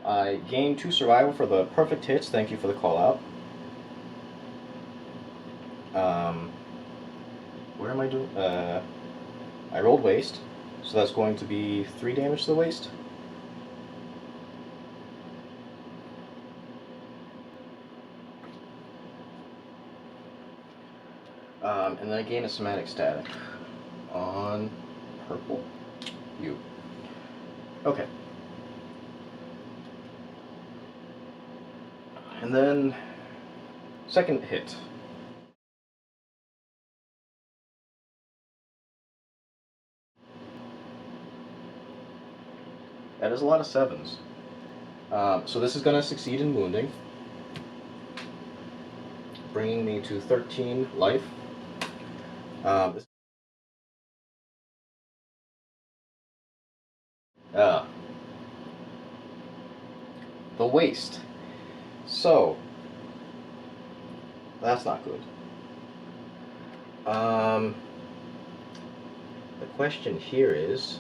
I gained 2 survival for the perfect hits. Thank you for the call out. Where am I doing? I rolled waste, so that's going to be 3 damage to the waste. And then I gain a Somatic Static on purple. You. Okay. And then, second hit. That is a lot of 7s. So this is going to succeed in wounding, bringing me to 13 life. Ah, the waist. So, that's not good. Um, the question here is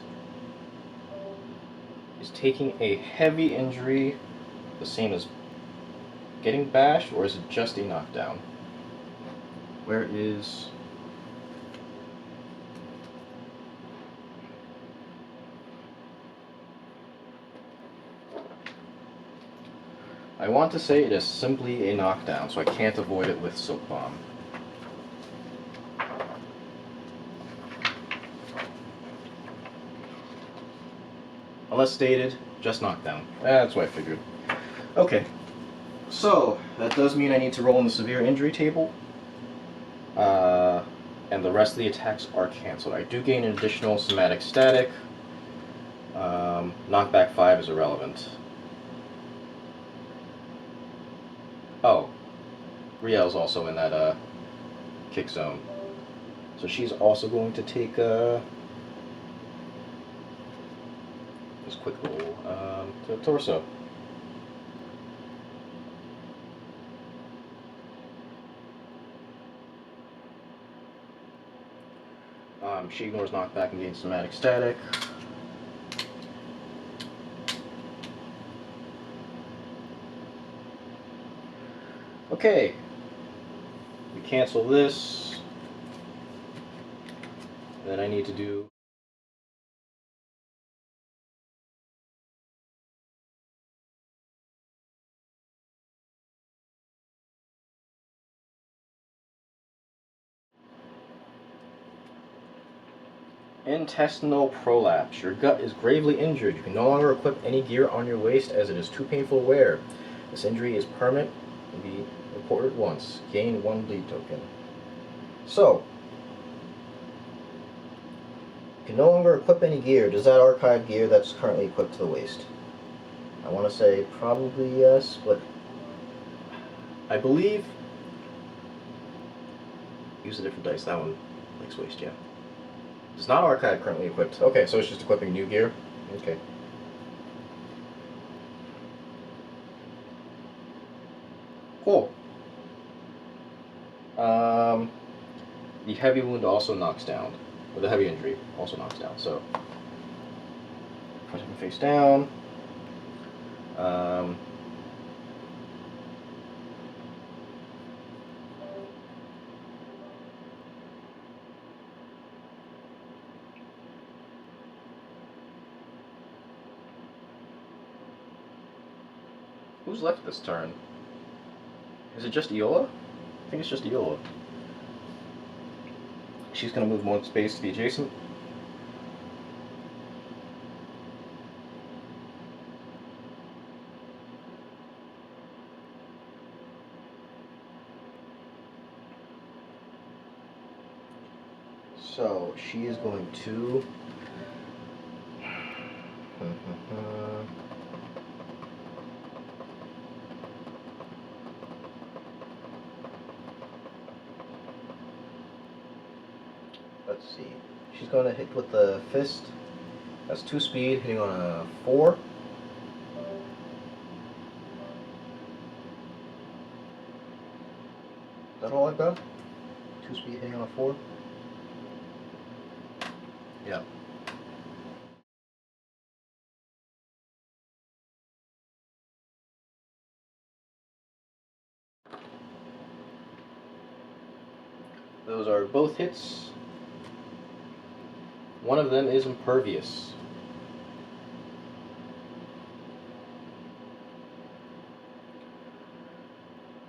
taking a heavy injury the same as getting bashed, or is it just a knockdown? Where is... I want to say it is simply a knockdown, so I can't avoid it with Silk Bomb. Unless stated, just knockdown. That's what I figured. Okay, so that does mean I need to roll in the severe injury table. And the rest of the attacks are cancelled. I do gain an additional somatic static. Knockback 5 is irrelevant. Oh, Riel's also in that kick zone. So she's also going to take this quick roll to the torso. She ignores knockback and gains somatic static. Okay, we cancel this. Then I need to do intestinal prolapse. Your gut is gravely injured. You can no longer equip any gear on your waist as it is too painful to wear. This injury is permanent and be reported once. Gain 1 bleed token. So, you can no longer equip any gear. Does that archive gear that's currently equipped to the waist? I want to say probably yes, but I believe... Use a different dice. That one likes waist, yeah. Does not archive currently equipped. Okay, so it's just equipping new gear? Okay. Cool. The heavy wound also knocks down. Or the heavy injury also knocks down, so... Put him face down. Who's left this turn? Is it just Iola? I think it's just Iola. She's going to move 1 space to the adjacent. So she is going to... Let's see. She's going to hit with the fist. That's 2 speed, hitting on a 4. Is that all I've got? 2 speed, hitting on a 4? Yeah. Those are both hits. One of them is impervious.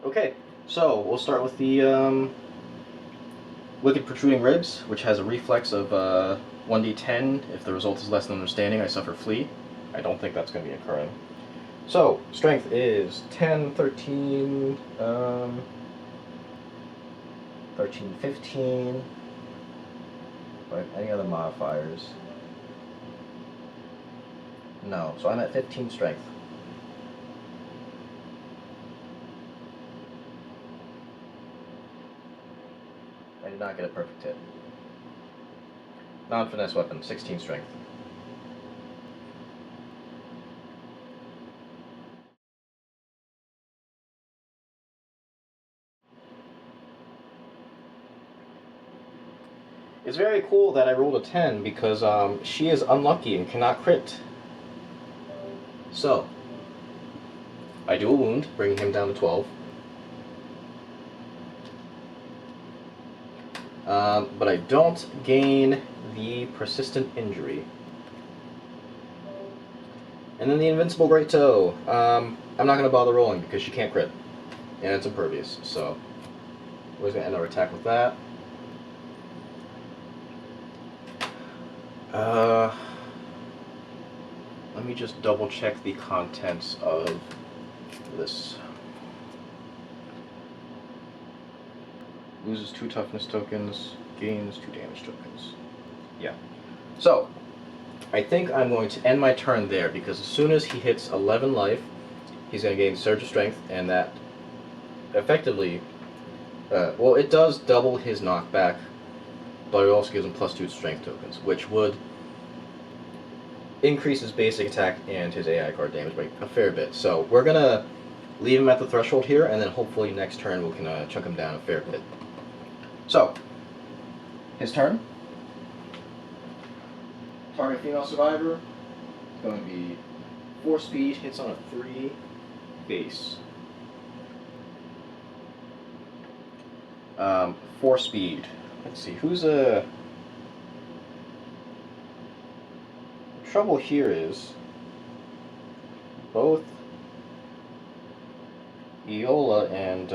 Okay, so we'll start with the Wicked Protruding Ribs, which has a reflex of 1d10. If the result is less than understanding, I suffer flee. I don't think that's going to be occurring. So, strength is 10, 13, 13, 15. Right, any other modifiers? No, so I'm at 15 strength. I did not get a perfect hit. Non-finesse weapon, 16 strength. It's very cool that I rolled a 10 because she is unlucky and cannot crit. So, I do a wound, bringing him down to 12. But I don't gain the persistent injury. And then the invincible great toe. I'm not going to bother rolling because she can't crit. And it's impervious, so we're just going to end our attack with that. Let me just double check the contents of this. Loses 2 toughness tokens, gains 2 damage tokens. Yeah. So, I think I'm going to end my turn there because as soon as he hits 11 life, he's going to gain Surge of Strength, and that effectively, well, it does double his knockback, but it also gives him +2 strength tokens, which would increase his basic attack and his AI card damage by a fair bit. So we're going to leave him at the threshold here, and then hopefully next turn we can chunk him down a fair bit. So, his turn. Target female survivor. It's going to be 4 speed, hits on a 3 base. 4 speed. Let's see, who's a... The trouble here is both Iola and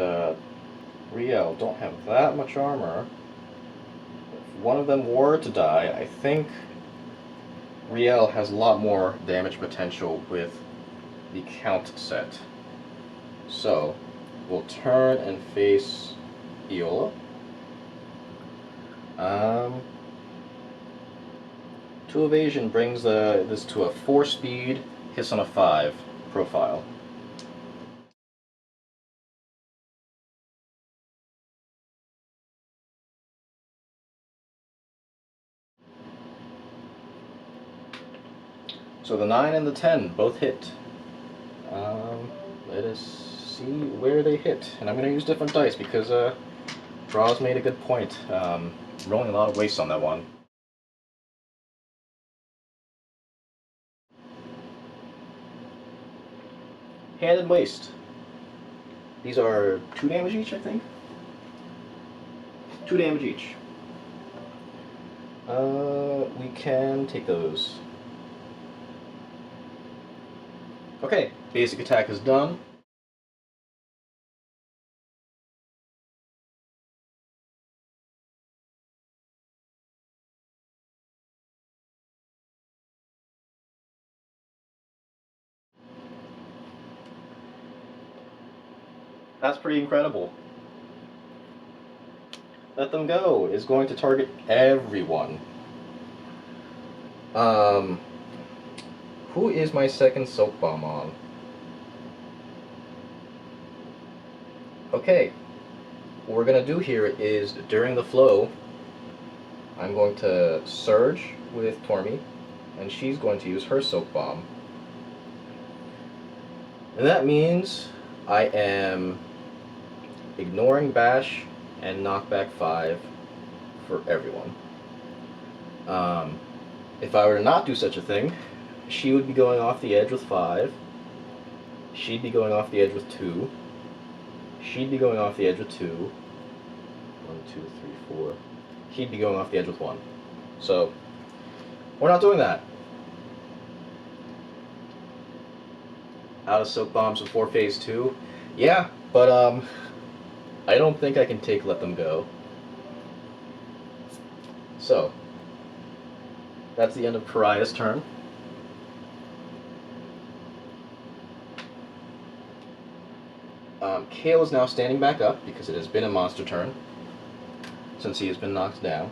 Riel don't have that much armor. If one of them were to die, I think Riel has a lot more damage potential with the count set. So, we'll turn and face Iola. 2 evasion brings this to a 4 speed, hits on a 5 profile. So the 9 and the 10 both hit. Let us see where they hit. And I'm going to use different dice because Draw's made a good point. Rolling a lot of waste on that one. Hand and waste. These are 2 damage each, I think? 2 damage each. We can take those. Okay, basic attack is done. That's pretty incredible. Let Them Go is going to target everyone. Who is my second soap bomb on? Okay, what we're going to do here is, during the flow, I'm going to surge with Tormy, and she's going to use her soap bomb. And that means I am ignoring Bash and Knockback 5 for everyone. If I were to not do such a thing, she would be going off the edge with 5. She'd be going off the edge with 2. She'd be going off the edge with 2. 1, 2, 3, 4. He'd be going off the edge with 1. So, we're not doing that. Out of soap bombs before phase 2? Yeah, but I don't think I can take Let Them Go. So, that's the end of Pariah's turn. Kale is now standing back up because it has been a monster turn since he has been knocked down.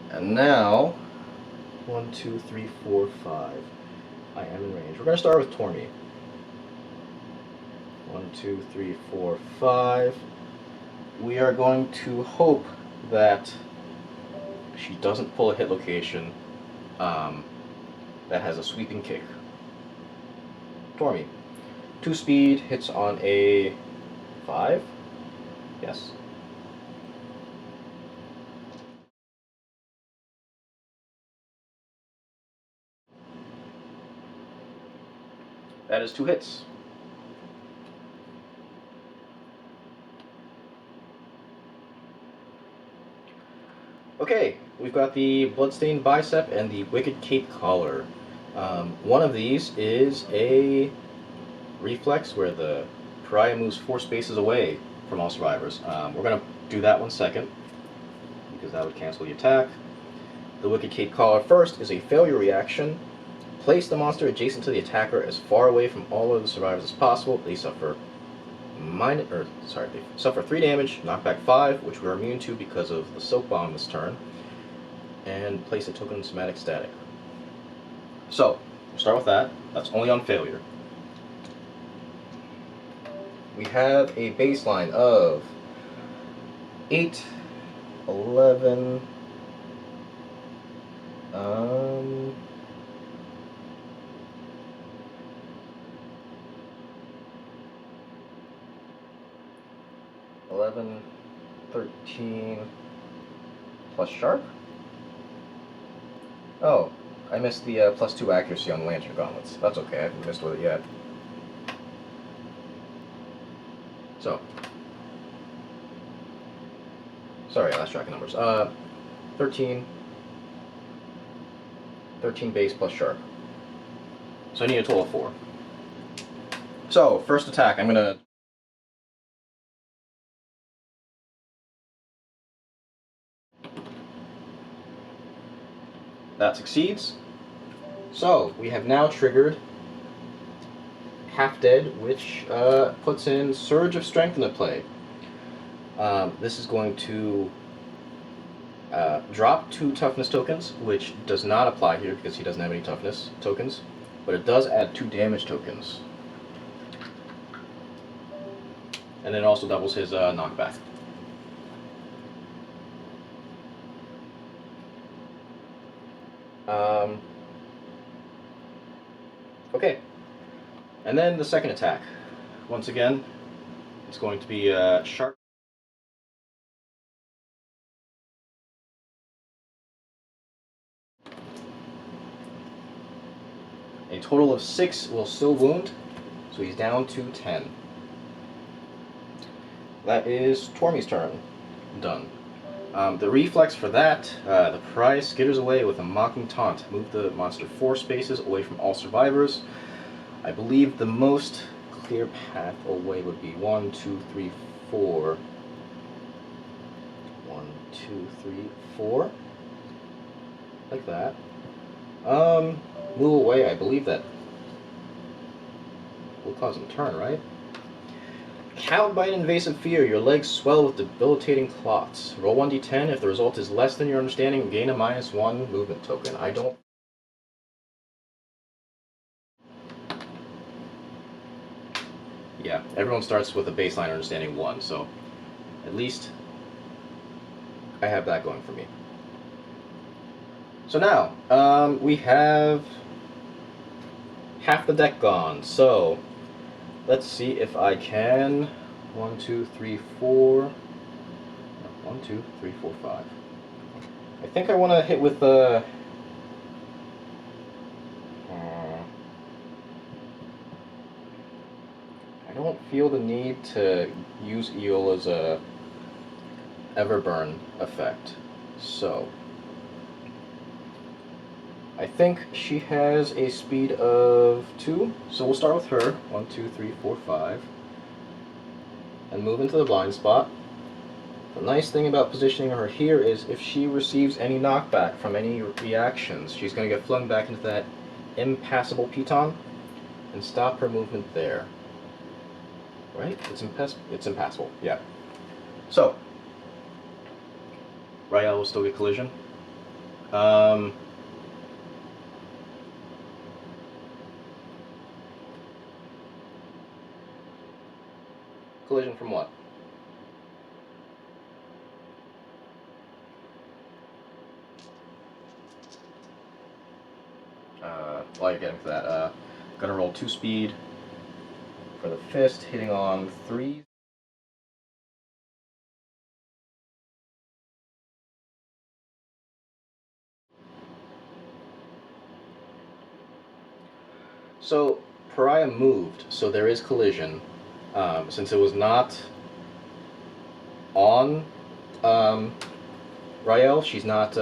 And now, 1, 2, 3, 4, 5. I am in range. We're going to start with Tormy. 1, 2, 3, 4, 5. We are going to hope that she doesn't pull a hit location that has a sweeping kick. Tormy. 2 speed, hits on a 5. Yes. That is 2 hits. Okay, we've got the Bloodstained Bicep and the Wicked Cape Collar. One of these is a reflex where the Pariah moves 4 spaces away from all survivors. We're going to do that one second, because that would cancel the attack. The Wicked Cape Collar first is a failure reaction. Place the monster adjacent to the attacker as far away from all of the survivors as possible. They suffer they suffer 3 damage, knockback 5, which we're immune to because of the Soak Bomb this turn, and place a token somatic static. So, we'll start with that. That's only on failure. We have a baseline of 8, 11, 11, 13 plus sharp. Oh, I missed the +2 accuracy on the Lantern Gauntlets. That's okay, I haven't missed with it yet. So, sorry, I lost track of numbers. 13 base plus sharp. So I need a total of 4. So, first attack, I'm gonna... That succeeds. So, we have now triggered Half Dead, which puts in Surge of Strength into play. This is going to drop 2 toughness tokens, which does not apply here because he doesn't have any toughness tokens, but it does add 2 damage tokens. And then it also doubles his knockback. Okay. And then the second attack. Once again, it's going to be sharp. A total of 6 will still wound, so he's down to 10. That is Tormy's turn. Done. The reflex for that, the Pariah skitters away with a mocking taunt. Move the monster 4 spaces away from all survivors. I believe the most clear path away would be 1, 2, 3, 4. 1, 2, 3, 4. Like that. Move away, I believe that will cause him to turn, right? Cowed by an invasive fear, your legs swell with debilitating clots. Roll 1d10. If the result is less than your understanding, gain a -1 movement token. I don't... Yeah, everyone starts with a baseline understanding 1, so at least I have that going for me. So now, we have half the deck gone, so let's see if I can... 1, 2, 3, 4... 1, 2, 3, 4, 5. I think I want to hit with the... I don't feel the need to use Iola's Everburn effect, so... I think she has a speed of 2, so we'll start with her. 1, 2, 3, 4, 5. And move into the blind spot. The nice thing about positioning her here is if she receives any knockback from any reactions, she's going to get flung back into that impassable piton and stop her movement there. Right? It's impassable, yeah. So, Rael will still get collision. Collision from what? While you're getting to that, gonna roll 2 speed for the fist, hitting on 3. So, Pariah moved, so there is collision. Since it was not on Rael, she's not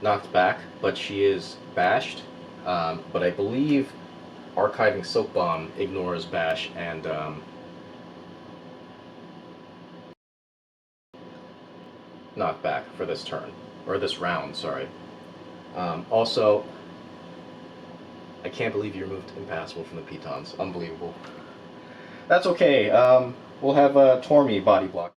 knocked back, but she is bashed. But I believe archiving Silk Bomb ignores bash and knock back for this turn, or this round, sorry. Also, I can't believe you removed Impassable from the Pitons. Unbelievable. That's okay. We'll have Tormy body block.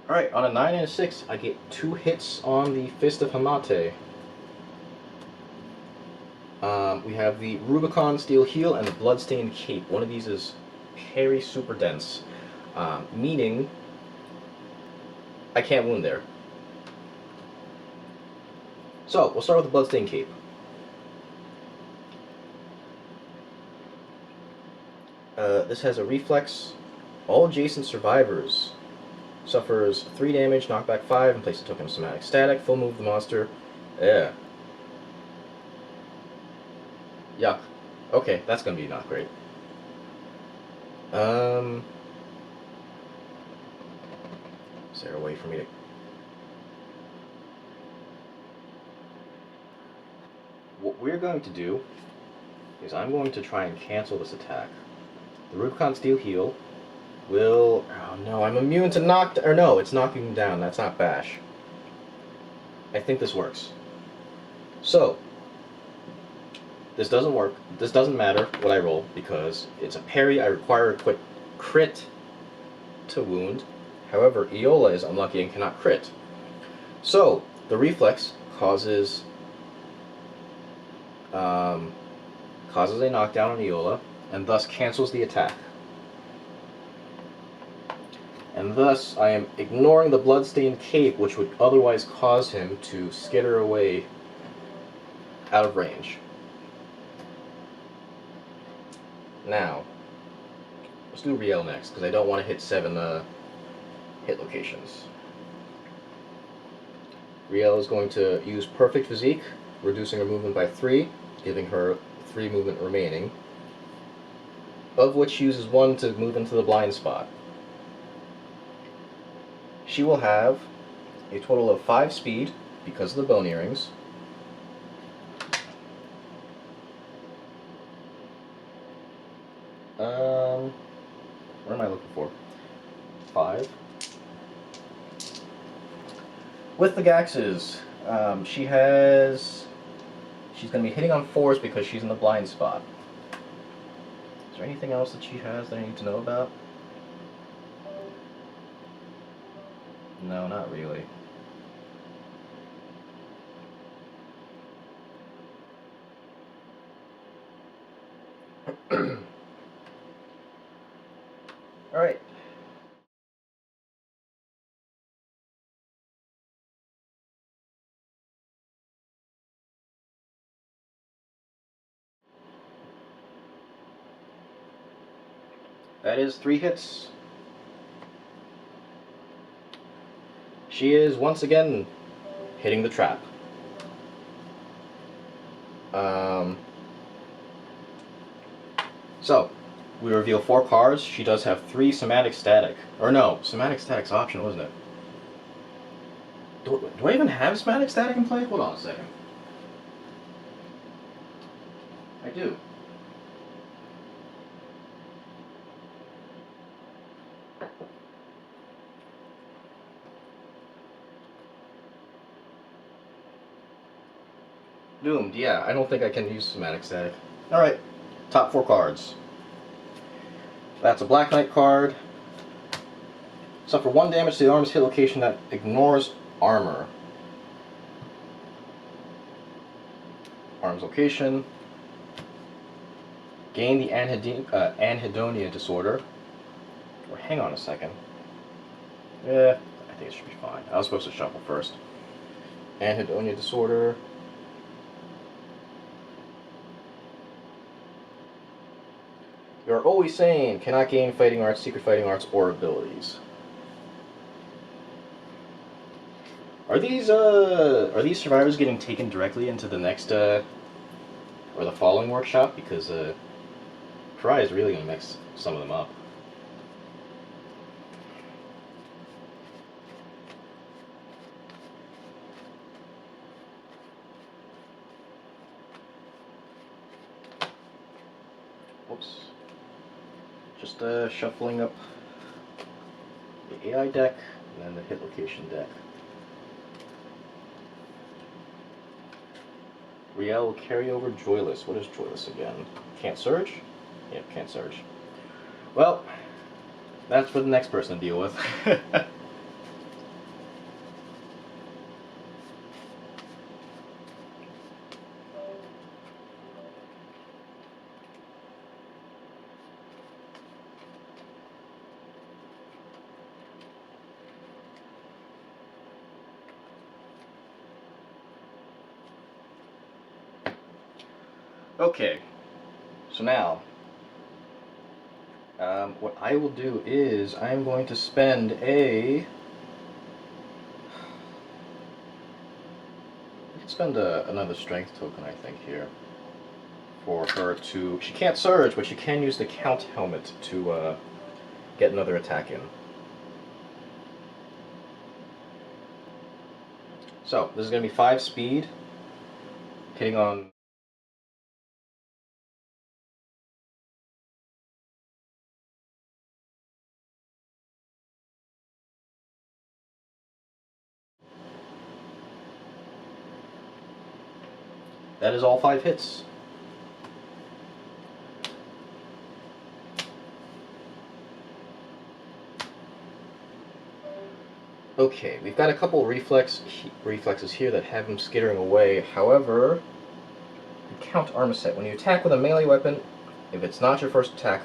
Alright, on a 9 and a 6, I get 2 hits on the Fist of Hamate. We have the Rubicon Steel Heel and the Bloodstained Cape. One of these is Parry Super Dense, meaning I can't wound there. So, we'll start with the Bloodstained Cape. This has a reflex. All adjacent survivors suffers 3 damage, knockback 5, and place a token of somatic static. Full move the monster. Yeah. Yuck. Okay, that's gonna be not great. Is there a way for me to... What we're going to do is I'm going to try and cancel this attack. The Rubicon Steel Heel will... Oh no, I'm immune to knock... Or no, it's knocking me down. That's not bash. I think this works. So, this doesn't work. This doesn't matter what I roll, because it's a parry. I require a quick crit to wound. However, Iola is unlucky and cannot crit. So, the reflex causes a knockdown on Iola, and thus cancels the attack. And thus, I am ignoring the Bloodstained Cape, which would otherwise cause him to skitter away out of range. Now, let's do Riel next, because I don't want to hit 7 hit locations. Riel is going to use Perfect Physique, reducing her movement by 3, giving her 3 movement remaining, of which she uses 1 to move into the blind spot. She will have a total of 5 speed, because of the bone earrings. What am I looking for? 5. With the Gaxes, she's going to be hitting on 4s because she's in the blind spot. Is there anything else that she has that I need to know about? No, not really. Alright. That is 3 hits. She is once again hitting the trap. So, we reveal 4 cards. She does have 3 Somatic Static. Or no, Somatic Static's optional, wasn't it? Do I even have Somatic Static in play? Hold on a second. I do. Doomed, yeah, I don't think I can use Somatic Static. Alright, top 4 cards. That's a Black Knight card. Suffer 1 damage to the arm's hit location that ignores armor. Arm's location. Gain the anhedonia disorder. Or hang on a second. Yeah, I think it should be fine. I was supposed to shuffle first. Anhedonia disorder. You're always sane. Cannot gain fighting arts, secret fighting arts, or abilities. Are these survivors getting taken directly into the next or the following workshop? Because Pariah is really gonna mix some of them up. Whoops. Just shuffling up the AI deck and then the hit location deck. Riel carryover Joyless. What is Joyless again? Can't surge? Yep, can't surge. Well, that's for the next person to deal with. Okay, so now, what I will do is I'm going to spend another strength token, I think, here. For her to... She can't surge, but she can use the Count Helmet to get another attack in. So, this is going to be 5 speed, hitting on... That is all 5 hits. Okay, we've got a couple reflexes here that have him skittering away. However, Count Armor Set. When you attack with a melee weapon, if it's not your first attack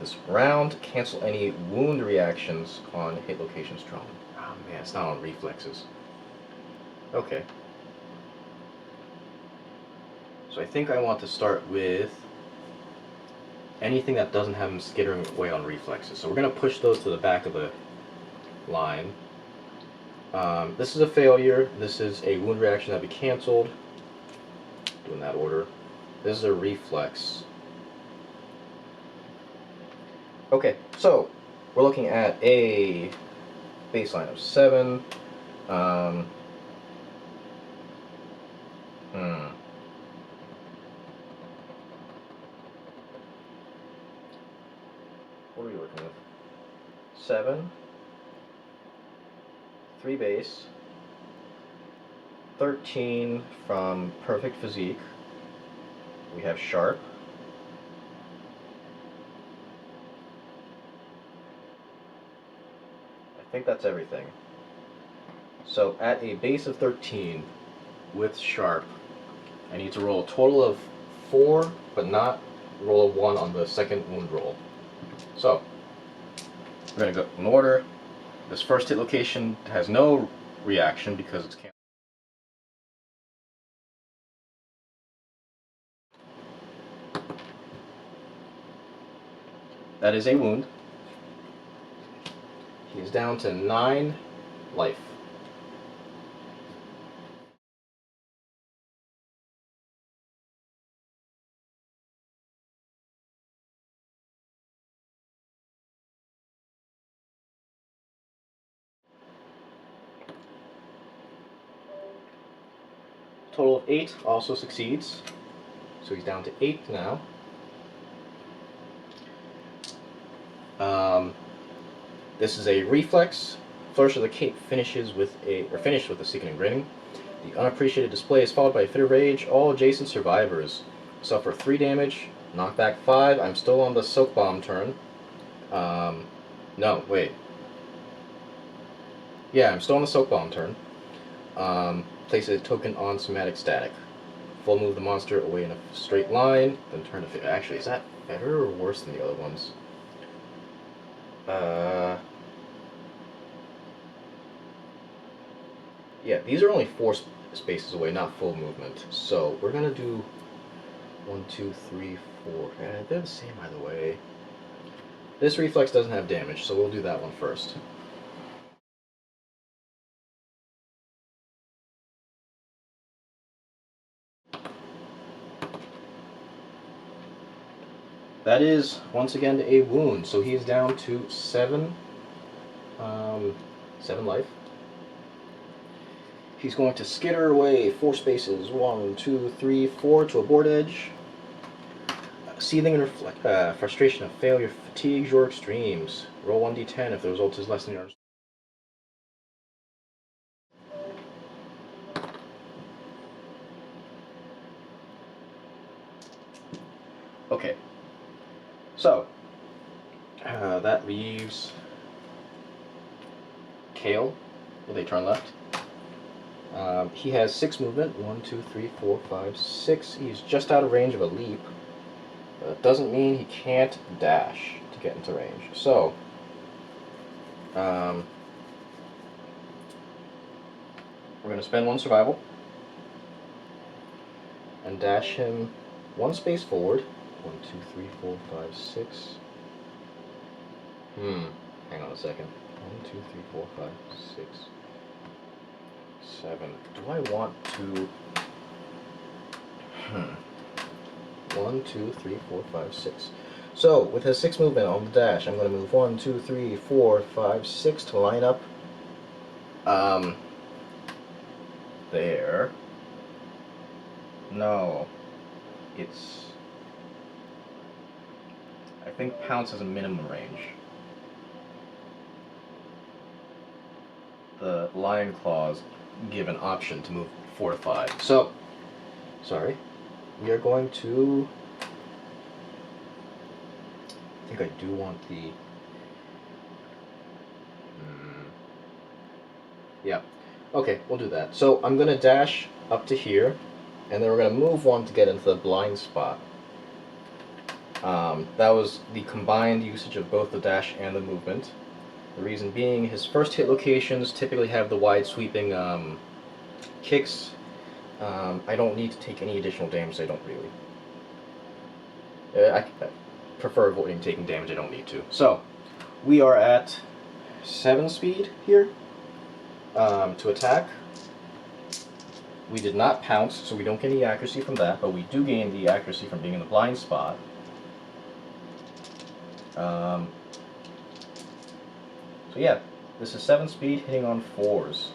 this round, cancel any wound reactions on hit locations drawn. Oh man, it's not on reflexes. Okay. So I think I want to start with anything that doesn't have him skittering away on reflexes. So we're going to push those to the back of the line. This is a failure. This is a wound reaction that will be canceled. Do in that order. This is a reflex. Okay, so we're looking at a baseline of 7. What are we working with? 7, 3 base, 13 from Perfect Physique. We have Sharp. I think that's everything. So at a base of 13 with Sharp, I need to roll a total of 4, but not roll a 1 on the second wound roll. So, we're going to go in order. This first hit location has no reaction because it's canceled. That is a wound. He is down to 9 life. Total of 8 also succeeds. So he's down to 8 now. This is a reflex. Flourish of the Cape finished with a Seeking and Grinning. The unappreciated display is followed by a Fit of Rage. All adjacent survivors suffer 3 damage, knockback 5. I'm still on the Soak Bomb turn. No, wait. Yeah, I'm still on the Soak Bomb turn. Place a token on Somatic Static. Full move the monster away in a straight line, then turn to Fit. Actually, is that better or worse than the other ones? Yeah, these are only 4 spaces away, not full movement. So we're gonna do 1, 2, 3, 4. They're the same either way. This reflex doesn't have damage, so we'll do that one first. That is, once again, a wound. So he is down to 7 life. He's going to skitter away 4 spaces. 1, 2, 3, 4 to a board edge. Seething and frustration of failure fatigues your extremes. Roll 1d10 if the result is less than yours. Okay. So, that leaves Kale with a turn left. He has 6 movement. 1, 2, 3, 4, 5, 6. He's just out of range of a leap. But it doesn't mean he can't dash to get into range. So, we're going to spend 1 survival and dash him 1 space forward. 1, 2, 3, 4, 5, 6. Hang on a second. 1, 2, 3, 4, 5, 6, 7. Do I want to... 1, 2, 3, 4, 5, 6. So, with his 6 movement on the dash, I'm going to move 1, 2, 3, 4, 5, 6 to line up. There. No. It's... I think Pounce has a minimum range. The Lion Claws give an option to move 4 to 5. So, sorry. We are going to... I think I do want the... Yeah. Okay, we'll do that. So I'm going to dash up to here, and then we're going to move 1 to get into the blind spot. That was the combined usage of both the dash and the movement. The reason being, his first hit locations typically have the wide sweeping kicks. I don't need to take any additional damage, I don't really. I prefer avoiding taking damage, I don't need to. So, we are at 7 speed here to attack. We did not pounce, so we don't get any accuracy from that, but we do gain the accuracy from being in the blind spot. So yeah, this is 7 speed hitting on 4s.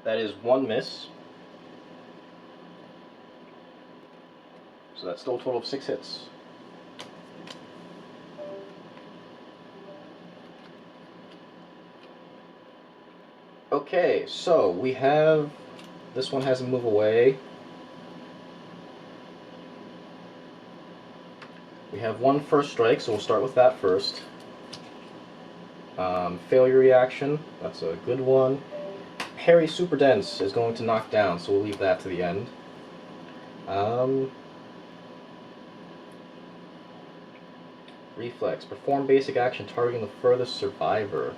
That is 1 miss. So that's still a total of 6 hits. Okay, so we have... This one has a move away. We have 1 first strike, so we'll start with that first. Failure reaction, that's a good one. Parry Super Dense is going to knock down, so we'll leave that to the end. Reflex, perform basic action targeting the furthest survivor.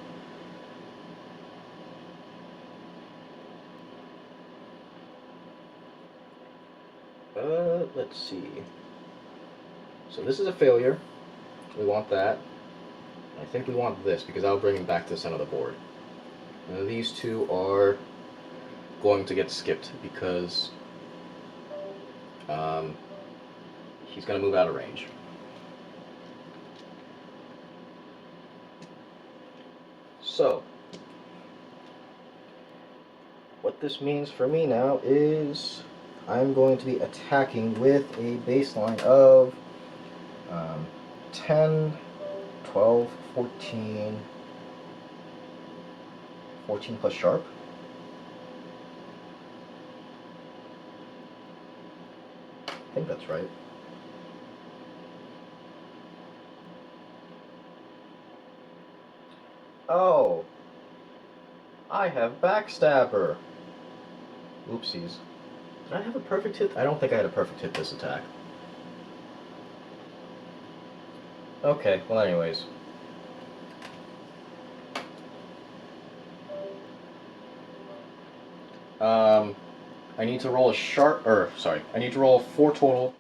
Let's see. So this is a failure. We want that. I think we want this because I'll bring him back to the center of the board. These two are going to get skipped because he's going to move out of range. So, what this means for me now is I'm going to be attacking with a baseline of 10, 12, 14 plus sharp. I think that's right. Oh, I have Backstabber. Oopsies. Did I have a perfect hit? I don't think I had a perfect hit this attack. Okay, well anyways. I need to roll a I need to roll 4 total.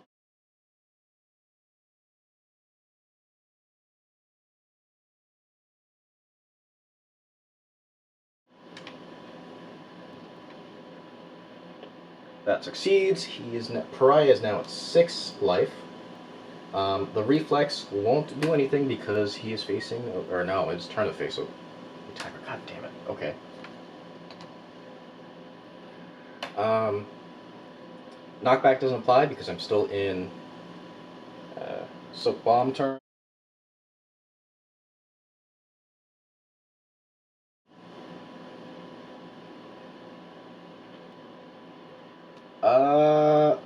That succeeds. Pariah is now at 6 life. The reflex won't do anything because he is facing, or no, it's turn to face a attacker. God damn it. Okay. Knockback doesn't apply because I'm still in Soap Bomb turn. Uh,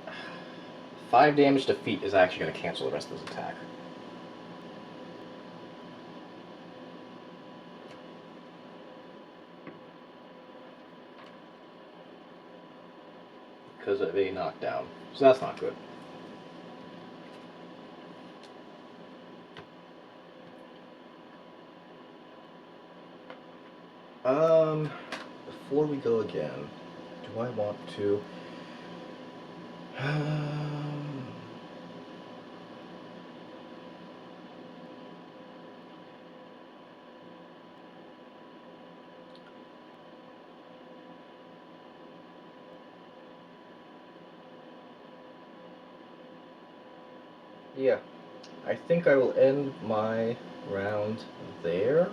5 damage to feet is actually going to cancel the rest of his attack. Because of a knockdown. So that's not good. Before we go again, do I want to... Yeah, I think I will end my round there.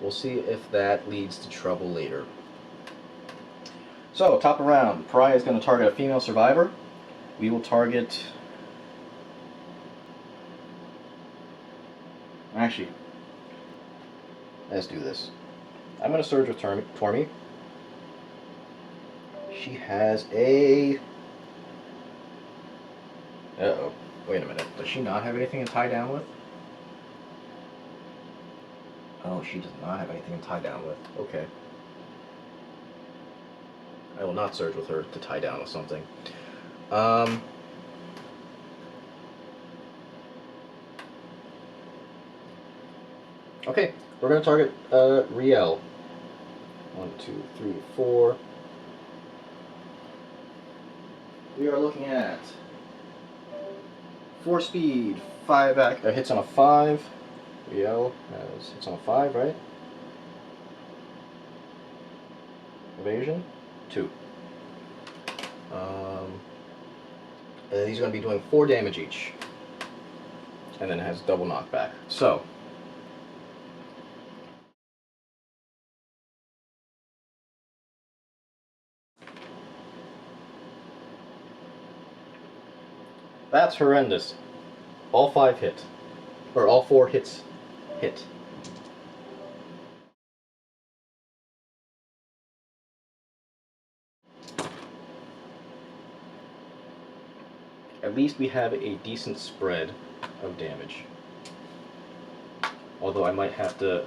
We'll see if that leads to trouble later. So, top of round, Pariah is going to target a female survivor. We will target... Actually, let's do this. I'm going to surge with Tormy. She has a... Uh-oh. Wait a minute. Does she not have anything to tie down with? Oh, she does not have anything to tie down with. Okay. I will not surge with her to tie down with something. Okay, we're going to target Riel. 1, 2, 3, 4. We are looking at 4 speed, 5 hits on a 5. Riel has hits on a 5, right? Evasion, 2. And he's going to be doing 4 damage each. And then has double knockback. So, that's horrendous. All 5 hit. Or all 4 hits hit. At least we have a decent spread of damage. Although I might have to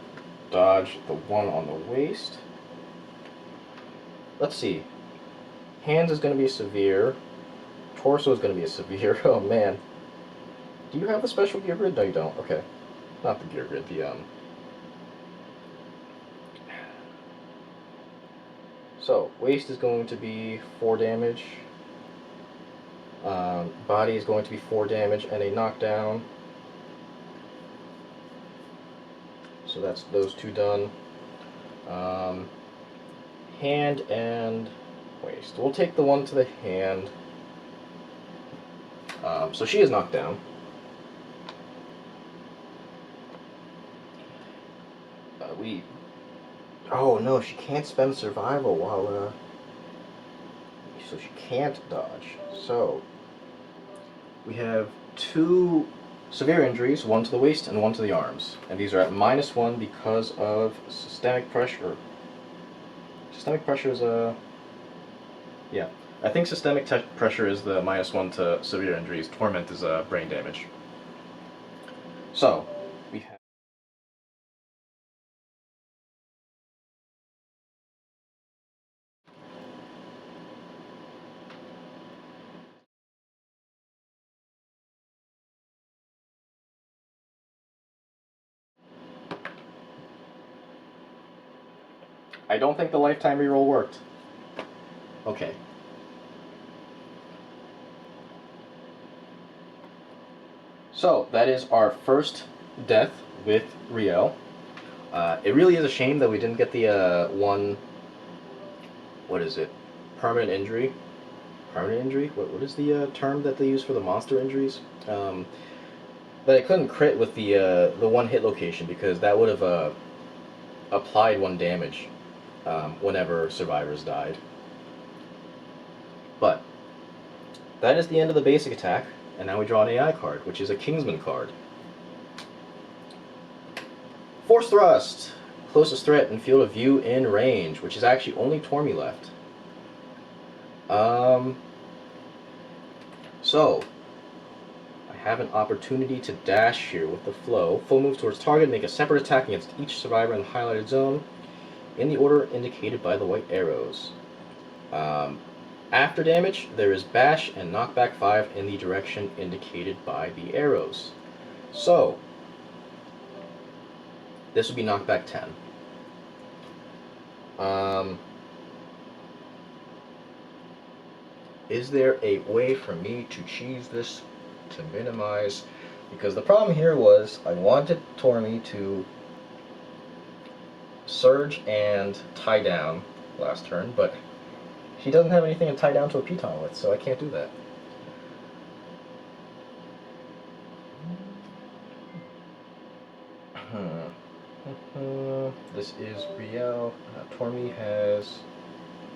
dodge the one on the waist. Let's see. Hands is going to be severe. Torso is going to be a severe. Oh man. Do you have the special gear grid? No, you don't. Okay. Not the gear grid, the So, waist is going to be 4 damage. Body is going to be 4 damage and a knockdown. So that's those 2 done. Hand and waist. We'll take the one to the hand. So she is knocked down. Oh no, she can't spend survival while, so she can't dodge. So, we have 2 severe injuries, one to the waist and one to the arms. And these are at -1 because of systemic pressure. Systemic pressure is yeah. I think systemic pressure is the -1 to severe injuries. Torment is brain damage. So, we have... I don't think the lifetime reroll worked. Okay. So, that is our first death with Riel. It really is a shame that we didn't get the one... What is it? Permanent injury. permanent injury. What is the term that they use for the monster injuries? But I couldn't crit with the one hit location because that would have applied one damage whenever survivors died. But that is the end of the basic attack, and now we draw an AI card, which is a Kingsman card. Force Thrust! Closest threat in field of view in range, which is actually only Tormy left. So, I have an opportunity to dash here with the flow. Full move towards target, make a separate attack against each survivor in the highlighted zone, in the order indicated by the white arrows. After damage, there is bash and knockback 5 in the direction indicated by the arrows. So, this would be knockback 10. Is there a way for me to cheese this to minimize? Because the problem here was I wanted Tormy to surge and tie down last turn, but he doesn't have anything to tie down to a Piton with, so I can't do that. This is Riel. Tormy has...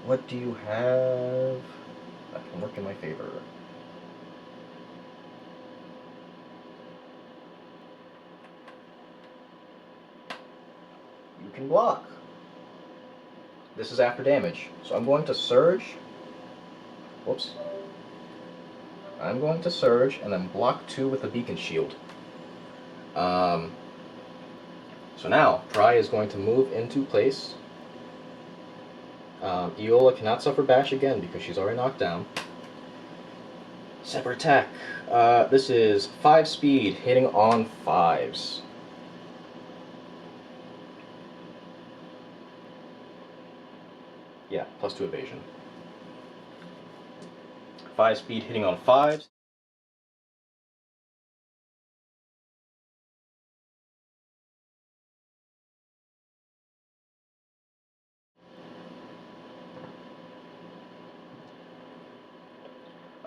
What do you have? That can work in my favor. You can block. This is after damage. So I'm going to surge. Whoops. I'm going to surge and then block 2 with a beacon shield. So now, Pariah is going to move into place. Iola cannot suffer bash again because she's already knocked down. Separate attack. This is 5 speed, hitting on 5s. Yeah, plus 2 evasion. 5 speed, hitting on 5s.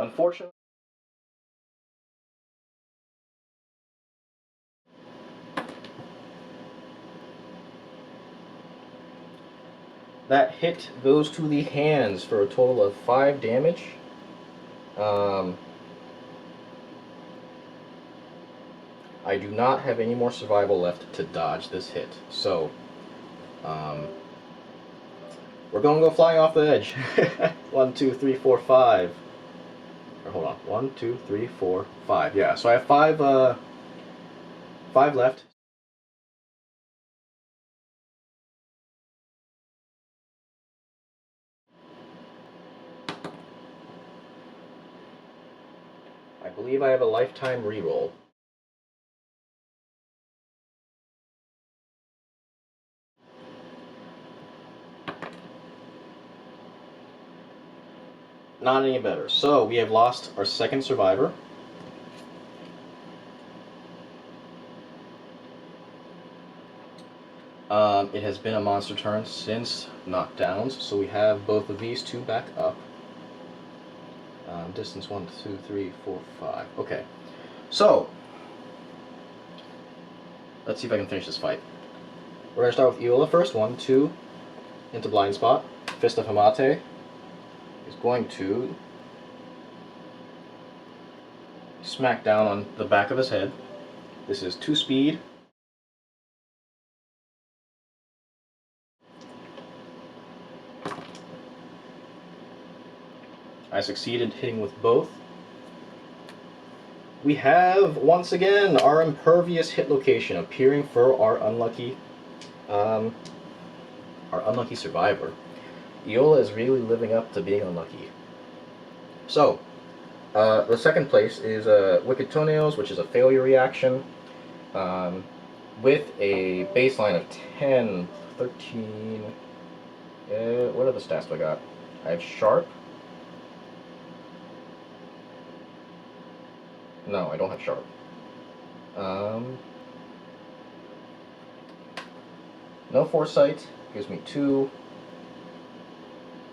Unfortunately, that hit goes to the hands for a total of 5 damage. I do not have any more survival left to dodge this hit, so we're going to go flying off the edge. 1, 2, 3, 4, 5. Or hold on. 1, 2, 3, 4, 5. Yeah, so I have 5 left. I believe I have a lifetime reroll. Not any better. So we have lost our second survivor. It has been a monster turn since knockdowns, so we have both of these two back up. Distance 1, 2, 3, 4, 5. Okay. So, let's see if I can finish this fight. We're going to start with Iola first. 1, 2, into blind spot. Fist of Hamate is going to smack down on the back of his head. This is 2 speed. I succeeded hitting with both. We have, once again, our impervious hit location appearing for our unlucky survivor. Iola is really living up to being unlucky. So, the second place is Wicked Toenails, which is a failure reaction, with a baseline of 10, 13... what are the stats I got? I have Sharp. No, I don't have Sharp. No Foresight, gives me 2.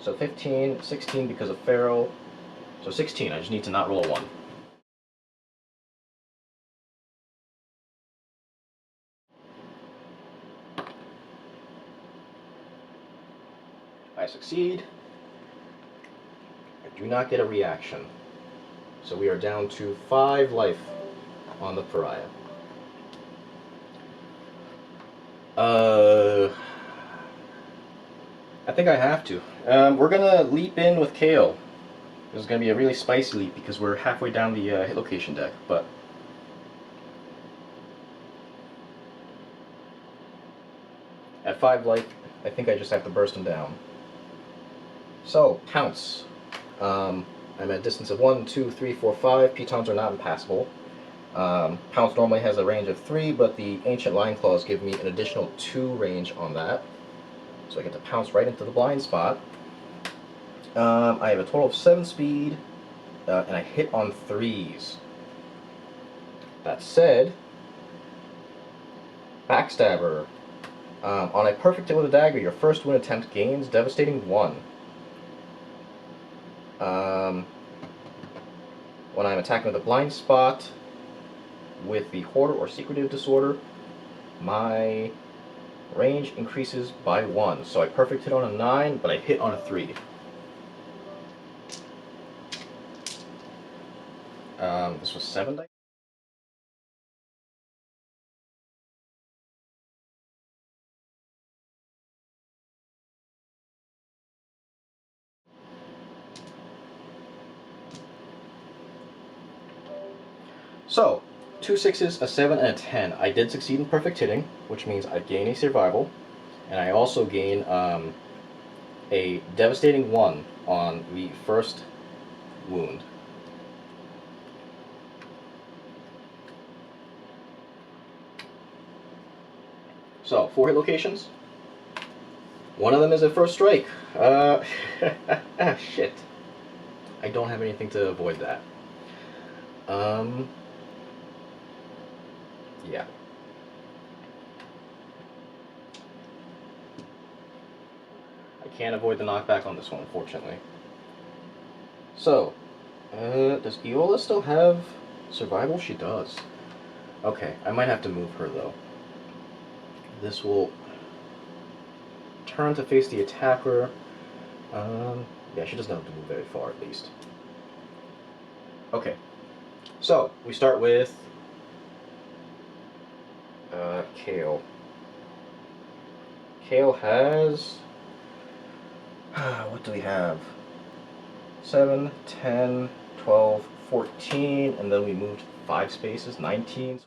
So 15, 16 because of Feral. So 16, I just need to not roll a 1. I succeed. I do not get a reaction. So we are down to 5 life on the Pariah. I think I have to. We're gonna leap in with Kale. This is gonna be a really spicy leap because we're halfway down the hit location deck, but at 5 life, I think I just have to burst him down. So, pounce. I'm at a distance of 1, 2, 3, 4, 5. Pitons are not impassable. Pounce normally has a range of 3, but the Ancient Lion Claws give me an additional 2 range on that. So I get to pounce right into the blind spot. I have a total of 7 speed, and I hit on 3s. That said, Backstabber. On a perfect hit with a dagger, your first wound attempt gains devastating 1. When I'm attacking with a blind spot with the Hoarder or Secretive Disorder, my range increases by 1. So I perfect hit on a 9, but I hit on a 3. This was 7 dice. So, 2 6s, a 7, and a 10. I did succeed in perfect hitting, which means I gain a survival, and I also gain a devastating 1 on the first wound. So, 4 hit locations. One of them is a first strike. Shit. I don't have anything to avoid that. Yeah. I can't avoid the knockback on this one, unfortunately. So, does Iola still have survival? She does. Okay, I might have to move her, though. This will turn to face the attacker. Yeah, she doesn't have to move very far, at least. Okay, so we start with Kale. Kale has... what do we have? 7, 10, 12, 14, and then we moved 5 spaces, 19.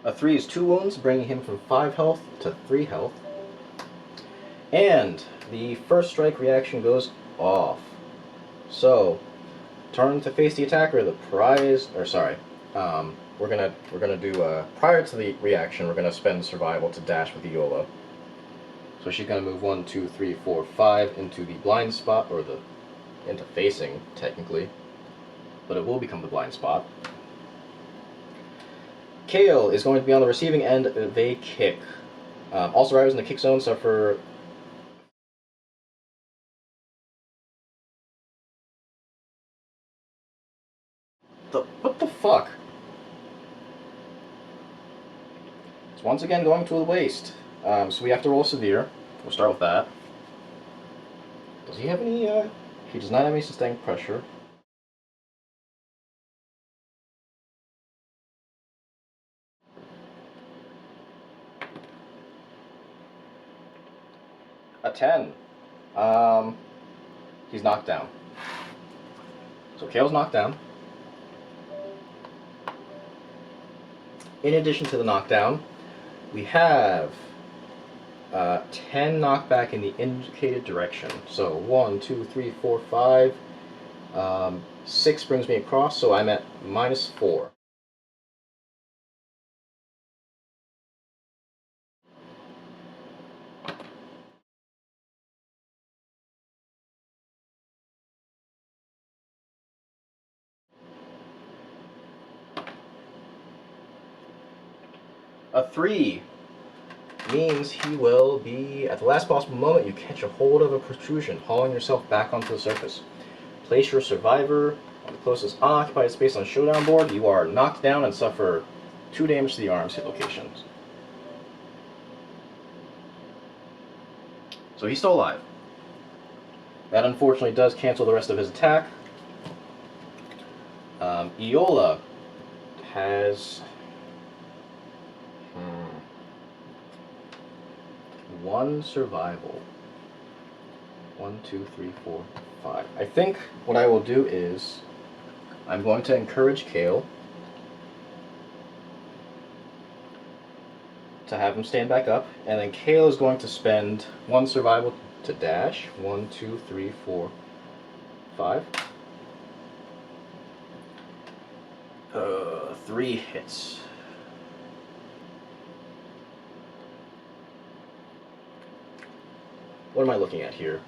A 3 is 2 wounds, bringing him from 5 health to 3 health. And the first strike reaction goes off. So, turn to face the attacker. The prize, or sorry, we're gonna do prior to the reaction. We're gonna spend survival to dash with the Yola. So she's gonna move 1, 2, 3, 4, 5 into the blind spot, or into facing technically, but it will become the blind spot. Kale is going to be on the receiving end of a kick. All survivors in the kick zone suffer. What the fuck? It's once again going to the waste. So we have to roll severe. We'll start with that. Does he have any, he does not have any sustained pressure. A 10. He's knocked down. So Kale's knocked down. In addition to the knockdown, we have 10 knockback in the indicated direction. So 1, 2, 3, 4, 5. 6 brings me across, so I'm at -4. A 3. means he will be, at the last possible moment, you catch a hold of a protrusion, hauling yourself back onto the surface. Place your survivor on the closest unoccupied space on the showdown board. You are knocked down and suffer 2 damage to the arm's hit locations. So he's still alive. That unfortunately does cancel the rest of his attack. Eola has 1 survival. 1, 2, 3, 4, 5. I think what I will do is I'm going to encourage Kale to have him stand back up, and then Kale is going to spend 1 survival to dash. 1, 2, 3, 4, 5. 3 hits. What am I looking at here?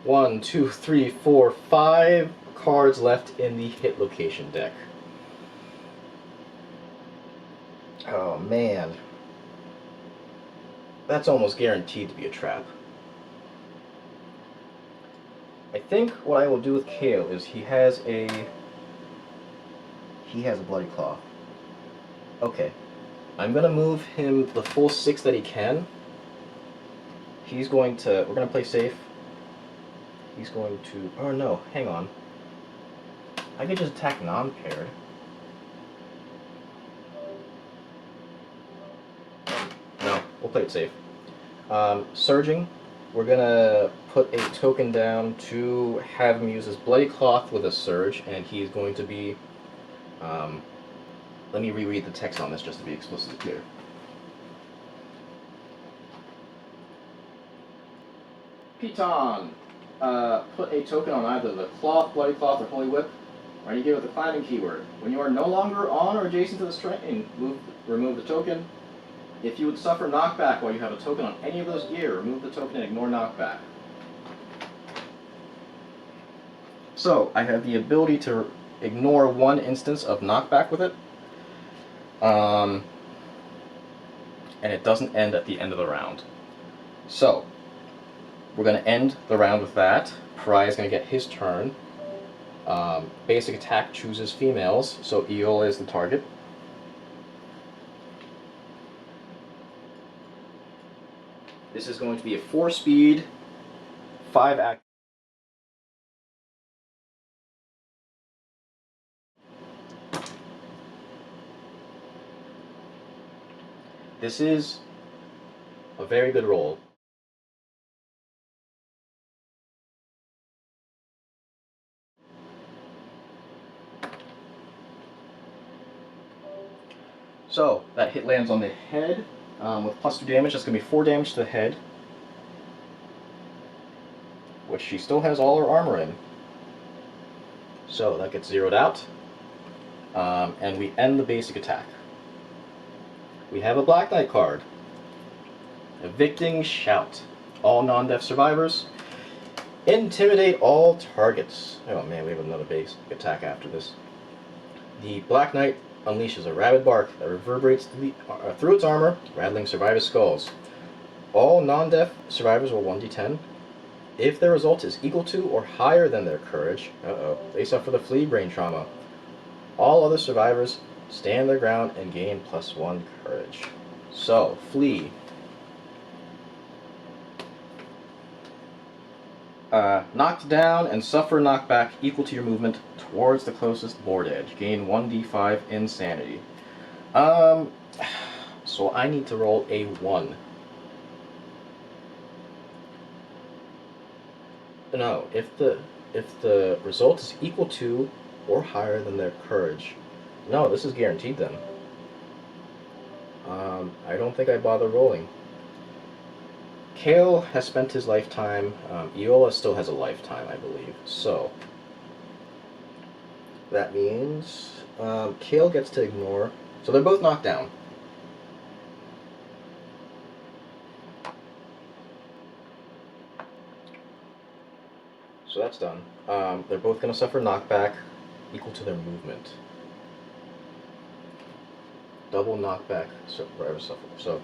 1, 2, 3, 4, 5 cards left in the hit location deck. Oh man. That's almost guaranteed to be a trap. I think what I will do with Kale is he has a Bloody Claw. Okay. I'm gonna move him the full 6 that he can. We're gonna play safe. He's going to, oh no, hang on. I could just attack non-paired. No, we'll play it safe. Surging, we're gonna put a token down to have him use his Bloody Cloth with a surge, and he's going to be, let me reread the text on this just to be explicitly clear. Piton, put a token on either the Cloth, Bloody Cloth, or Holy Whip, or you give it the climbing keyword. When you are no longer on or adjacent to the string, remove the token. If you would suffer knockback while you have a token on any of those gear, remove the token and ignore knockback. So, I have the ability to ignore 1 instance of knockback with it. And it doesn't end at the end of the round. So, we're going to end the round with that. Pariah is going to get his turn. Basic attack chooses females, so Eola is the target. This is going to be a 4-speed, 5-act. This is a very good roll. So, that hit lands on the head with +2 damage. That's going to be 4 damage to the head, which she still has all her armor in. So, that gets zeroed out. And we end the basic attack. We have a Black Knight card. Evicting Shout. All non-death survivors. Intimidate all targets. Oh man, we have another basic attack after this. The Black Knight unleashes a rabid bark that reverberates through its armor, rattling survivors' skulls. All non-death survivors will 1d10. If their result is equal to or higher than their courage, they suffer the flee brain trauma. All other survivors stand their ground and gain +1 courage. So, flee. Knocked down and suffer knockback equal to your movement towards the closest board edge. Gain 1d5 insanity. So I need to roll a 1. No, if the result is equal to or higher than their courage. No, this is guaranteed then. I don't think I bother rolling. Kale has spent his lifetime. Eola still has a lifetime, I believe. So that means Kale gets to ignore. So they're both knocked down. So that's done. They're both going to suffer knockback equal to their movement. Double knockback, so forever suffer. So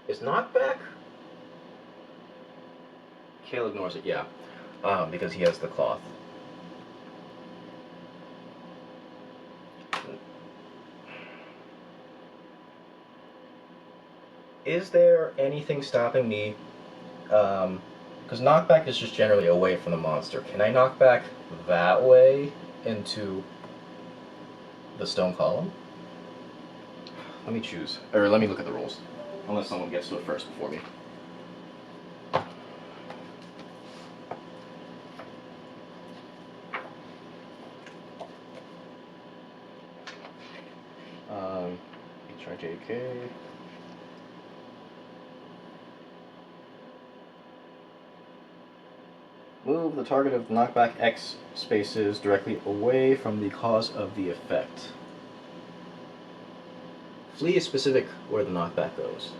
Is knockback? Kale ignores it, yeah. Because he has the cloth. Is there anything stopping me? Because knockback is just generally away from the monster. Can I knock back that way into the stone column? Let me choose. Or let me look at the rules. Unless someone gets to it first before me. HIJK. Move the target of knockback X spaces directly away from the cause of the effect. Flee is specific where the knockback goes.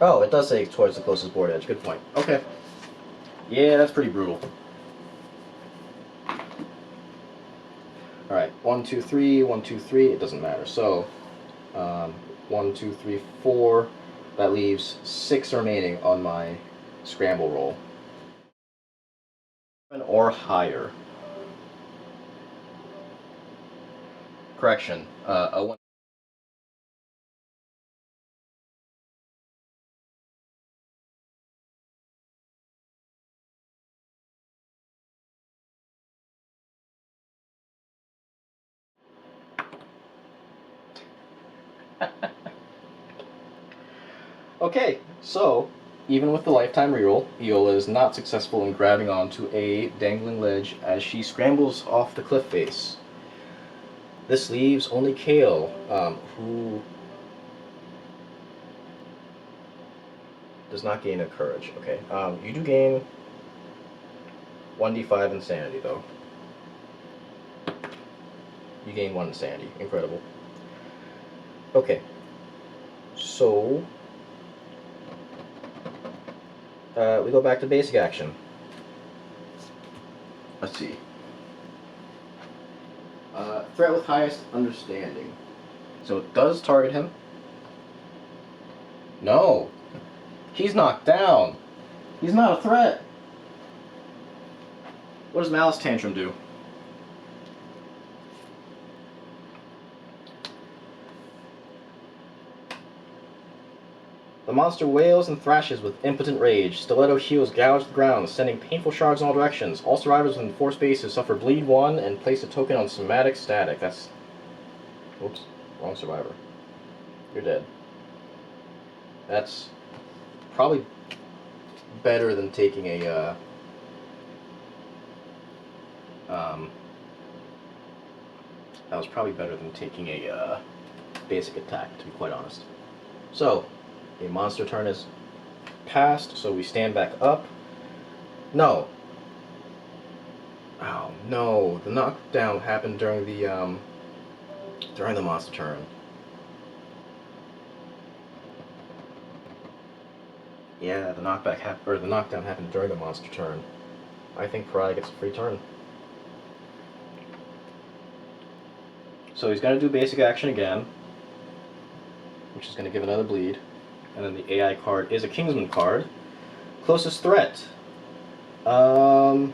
Oh, it does say towards the closest board edge. Good point. Okay. Yeah, that's pretty brutal. Alright, 1, 2, 3, 1, 2, 3, it doesn't matter. So, 1, 2, 3, 4, that leaves 6 remaining on my scramble roll. Or higher. Correction, a 1. Okay, so, even with the lifetime reroll, Iola is not successful in grabbing onto a dangling ledge as she scrambles off the cliff face. This leaves only Kale, who does not gain a courage. Okay, you do gain 1d5 insanity, though. You gain 1 insanity. Incredible. Okay, so we go back to basic action. Let's see. Threat with highest understanding. So it does target him. No. He's knocked down. He's not a threat. What does Malice Tantrum do? The monster wails and thrashes with impotent rage. Stiletto heels gouge the ground, sending painful shards in all directions. All survivors within 4 spaces suffer bleed 1 and place a token on somatic static. That's... Whoops. Wrong survivor. You're dead. That's probably better than taking a, that was probably better than taking a, basic attack, to be quite honest. So, a monster turn is passed, so we stand back up. No. Oh, no. The knockdown happened during the monster turn. Yeah, the knockdown happened during the monster turn. I think Pariah gets a free turn. So he's going to do basic action again, which is going to give another bleed. And then the AI card is a Kingsman card. Closest threat. I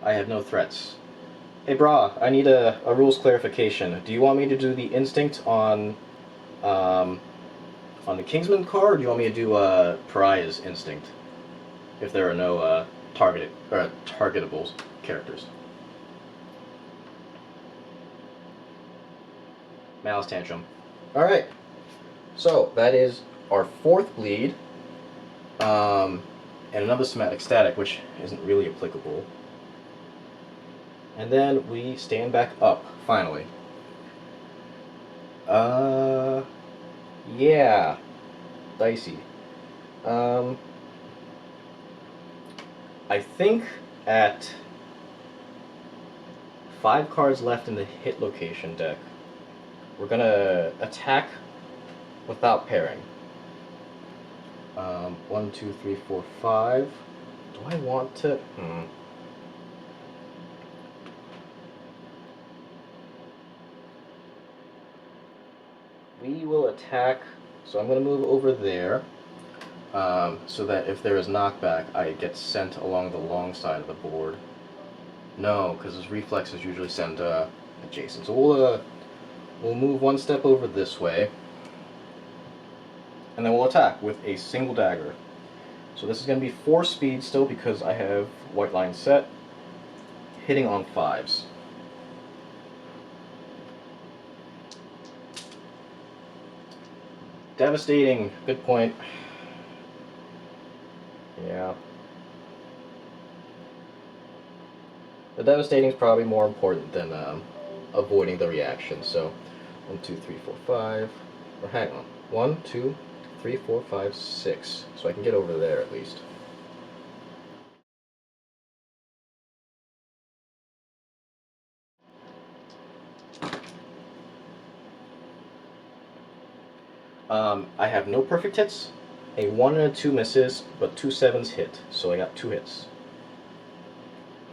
have no threats. Hey, brah, I need a rules clarification. Do you want me to do the instinct on the Kingsman card, or do you want me to do Pariah's instinct? If there are no targetable characters. Malice Tantrum. Alright. So, that is our 4th bleed. And another somatic static, which isn't really applicable. And then we stand back up, finally. Yeah. Dicey. I think at 5 cards left in the hit location deck, we're gonna attack without pairing. 1, 2, 3, 4, 5. Do I want to? We will attack. So I'm going to move over there, so that if there is knockback, I get sent along the long side of the board. No, because his reflexes usually send adjacent. So we'll move one step over this way, and then we'll attack with a single dagger. So this is going to be 4 speed still because I have white line set, hitting on 5s. Devastating. Good point. Yeah. The devastating is probably more important than avoiding the reaction. So 1, 2, 3, 4, 5. Or hang on. 1, 2, 3, 4, 5, 6. So I can get over there at least. I have no perfect hits, a 1 and a 2 misses, but 2 7s hit, so I got 2 hits.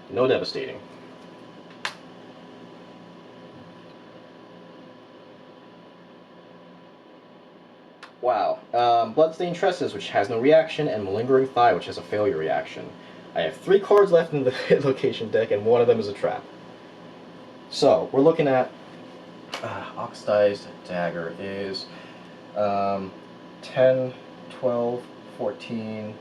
No devastating. Wow. Bloodstained Tresses, which has no reaction, and Malingering Thigh, which has a failure reaction. I have 3 cards left in the hit location deck, and one of them is a trap. So, we're looking at Oxidized Dagger is 10, 12, 14,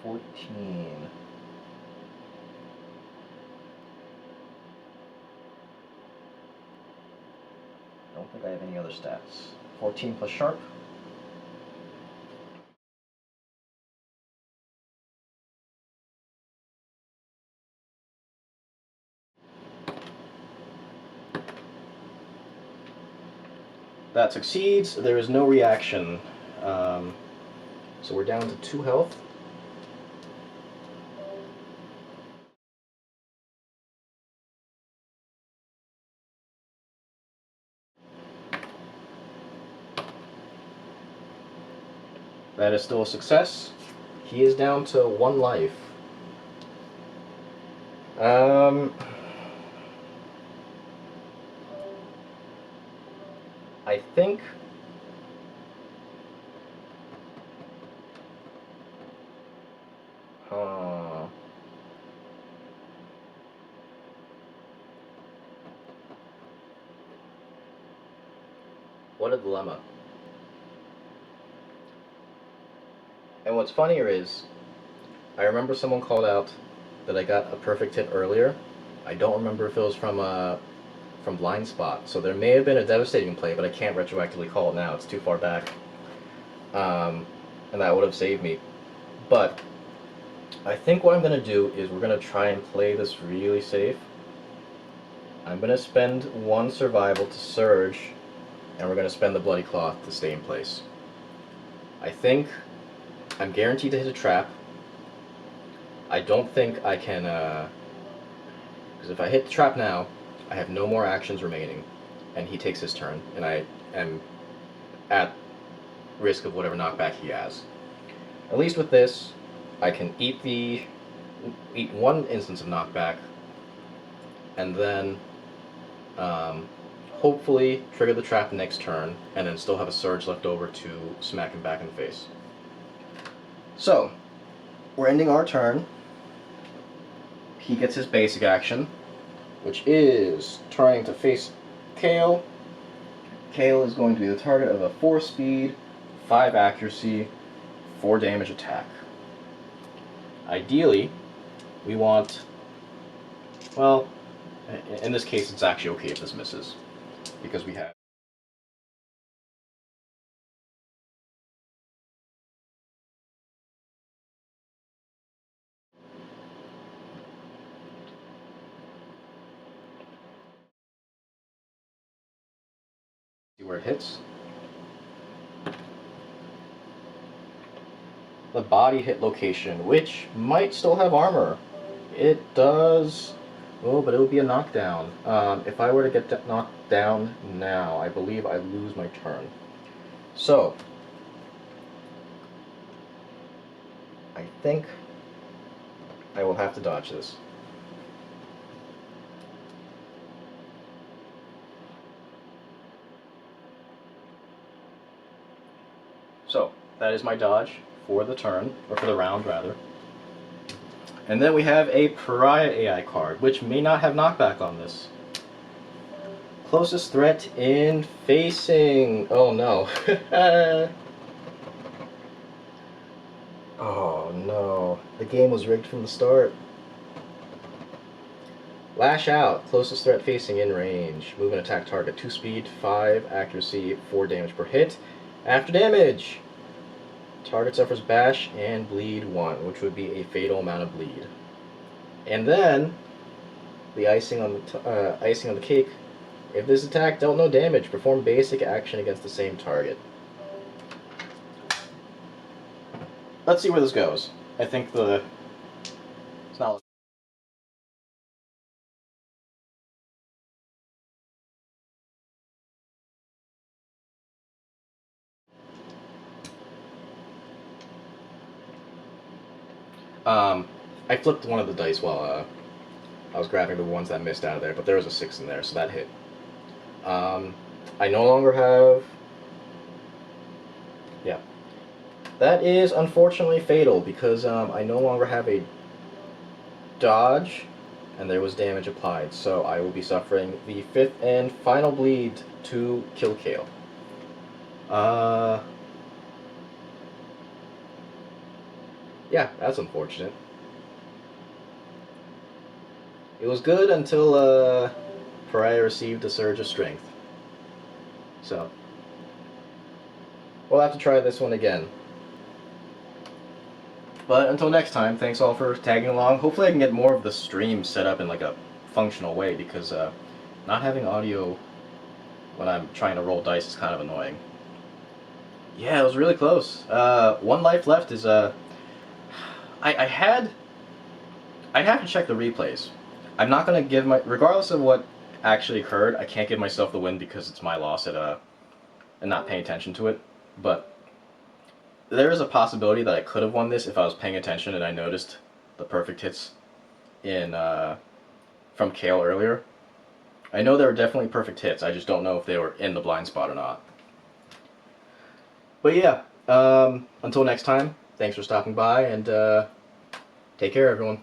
14. I don't think I have any other stats. 14 plus sharp. That succeeds. There is no reaction. So we're down to 2 health. That is still a success. He is down to 1 life. I think what a dilemma. And what's funnier is, I remember someone called out that I got a perfect hit earlier. I don't remember if it was from Blind Spot, so there may have been a devastating play, but I can't retroactively call it now. It's too far back, and that would have saved me. But I think what I'm going to do is we're going to try and play this really safe. I'm going to spend 1 survival to surge, and we're going to spend the Bloody Cloth to stay in place. I think I'm guaranteed to hit a trap. I don't think I can, because if I hit the trap now, I have no more actions remaining, and he takes his turn, and I am at risk of whatever knockback he has. At least with this, I can eat 1 instance of knockback, and then hopefully trigger the trap next turn, and then still have a surge left over to smack him back in the face. So, we're ending our turn. He gets his basic action, which is trying to face Kale. Kale is going to be the target of a 4 speed, 5 accuracy, 4 damage attack. Ideally, we want, well, in this case it's actually okay if this misses, because we have see where it hits. The body hit location, which might still have armor. It does. Oh, but it would be a knockdown. If I were to get knocked down now, I believe I lose my turn. So, I think I will have to dodge this. So, that is my dodge for the turn, or for the round rather. And then we have a Pariah AI card, which may not have knockback on this. Closest threat in facing. Oh no. Oh no. The game was rigged from the start. Lash out. Closest threat facing in range. Move and attack target. 2 speed, 5 accuracy, 4 damage per hit. After damage, target suffers bash and bleed 1, which would be a fatal amount of bleed. And then, the icing on the cake. If this attack dealt no damage, perform basic action against the same target. Let's see where this goes. I think it's not. I flipped one of the dice while I was grabbing the ones that missed out of there, but there was a 6 in there, so that hit. I no longer have. Yeah. That is unfortunately fatal because I no longer have a dodge and there was damage applied, so I will be suffering the 5th and final bleed to kill Kale. Yeah, that's unfortunate. It was good until Pariah received a surge of strength. So, we'll have to try this one again. But until next time, thanks all for tagging along. Hopefully I can get more of the stream set up in like a functional way, because not having audio when I'm trying to roll dice is kind of annoying. Yeah, it was really close. 1 life left is I'd have to check the replays. I'm not gonna give regardless of what actually occurred, I can't give myself the win because it's my loss at and not paying attention to it. But there is a possibility that I could have won this if I was paying attention and I noticed the perfect hits in from Kale earlier. I know there were definitely perfect hits, I just don't know if they were in the blind spot or not. But yeah, until next time, thanks for stopping by, and take care everyone.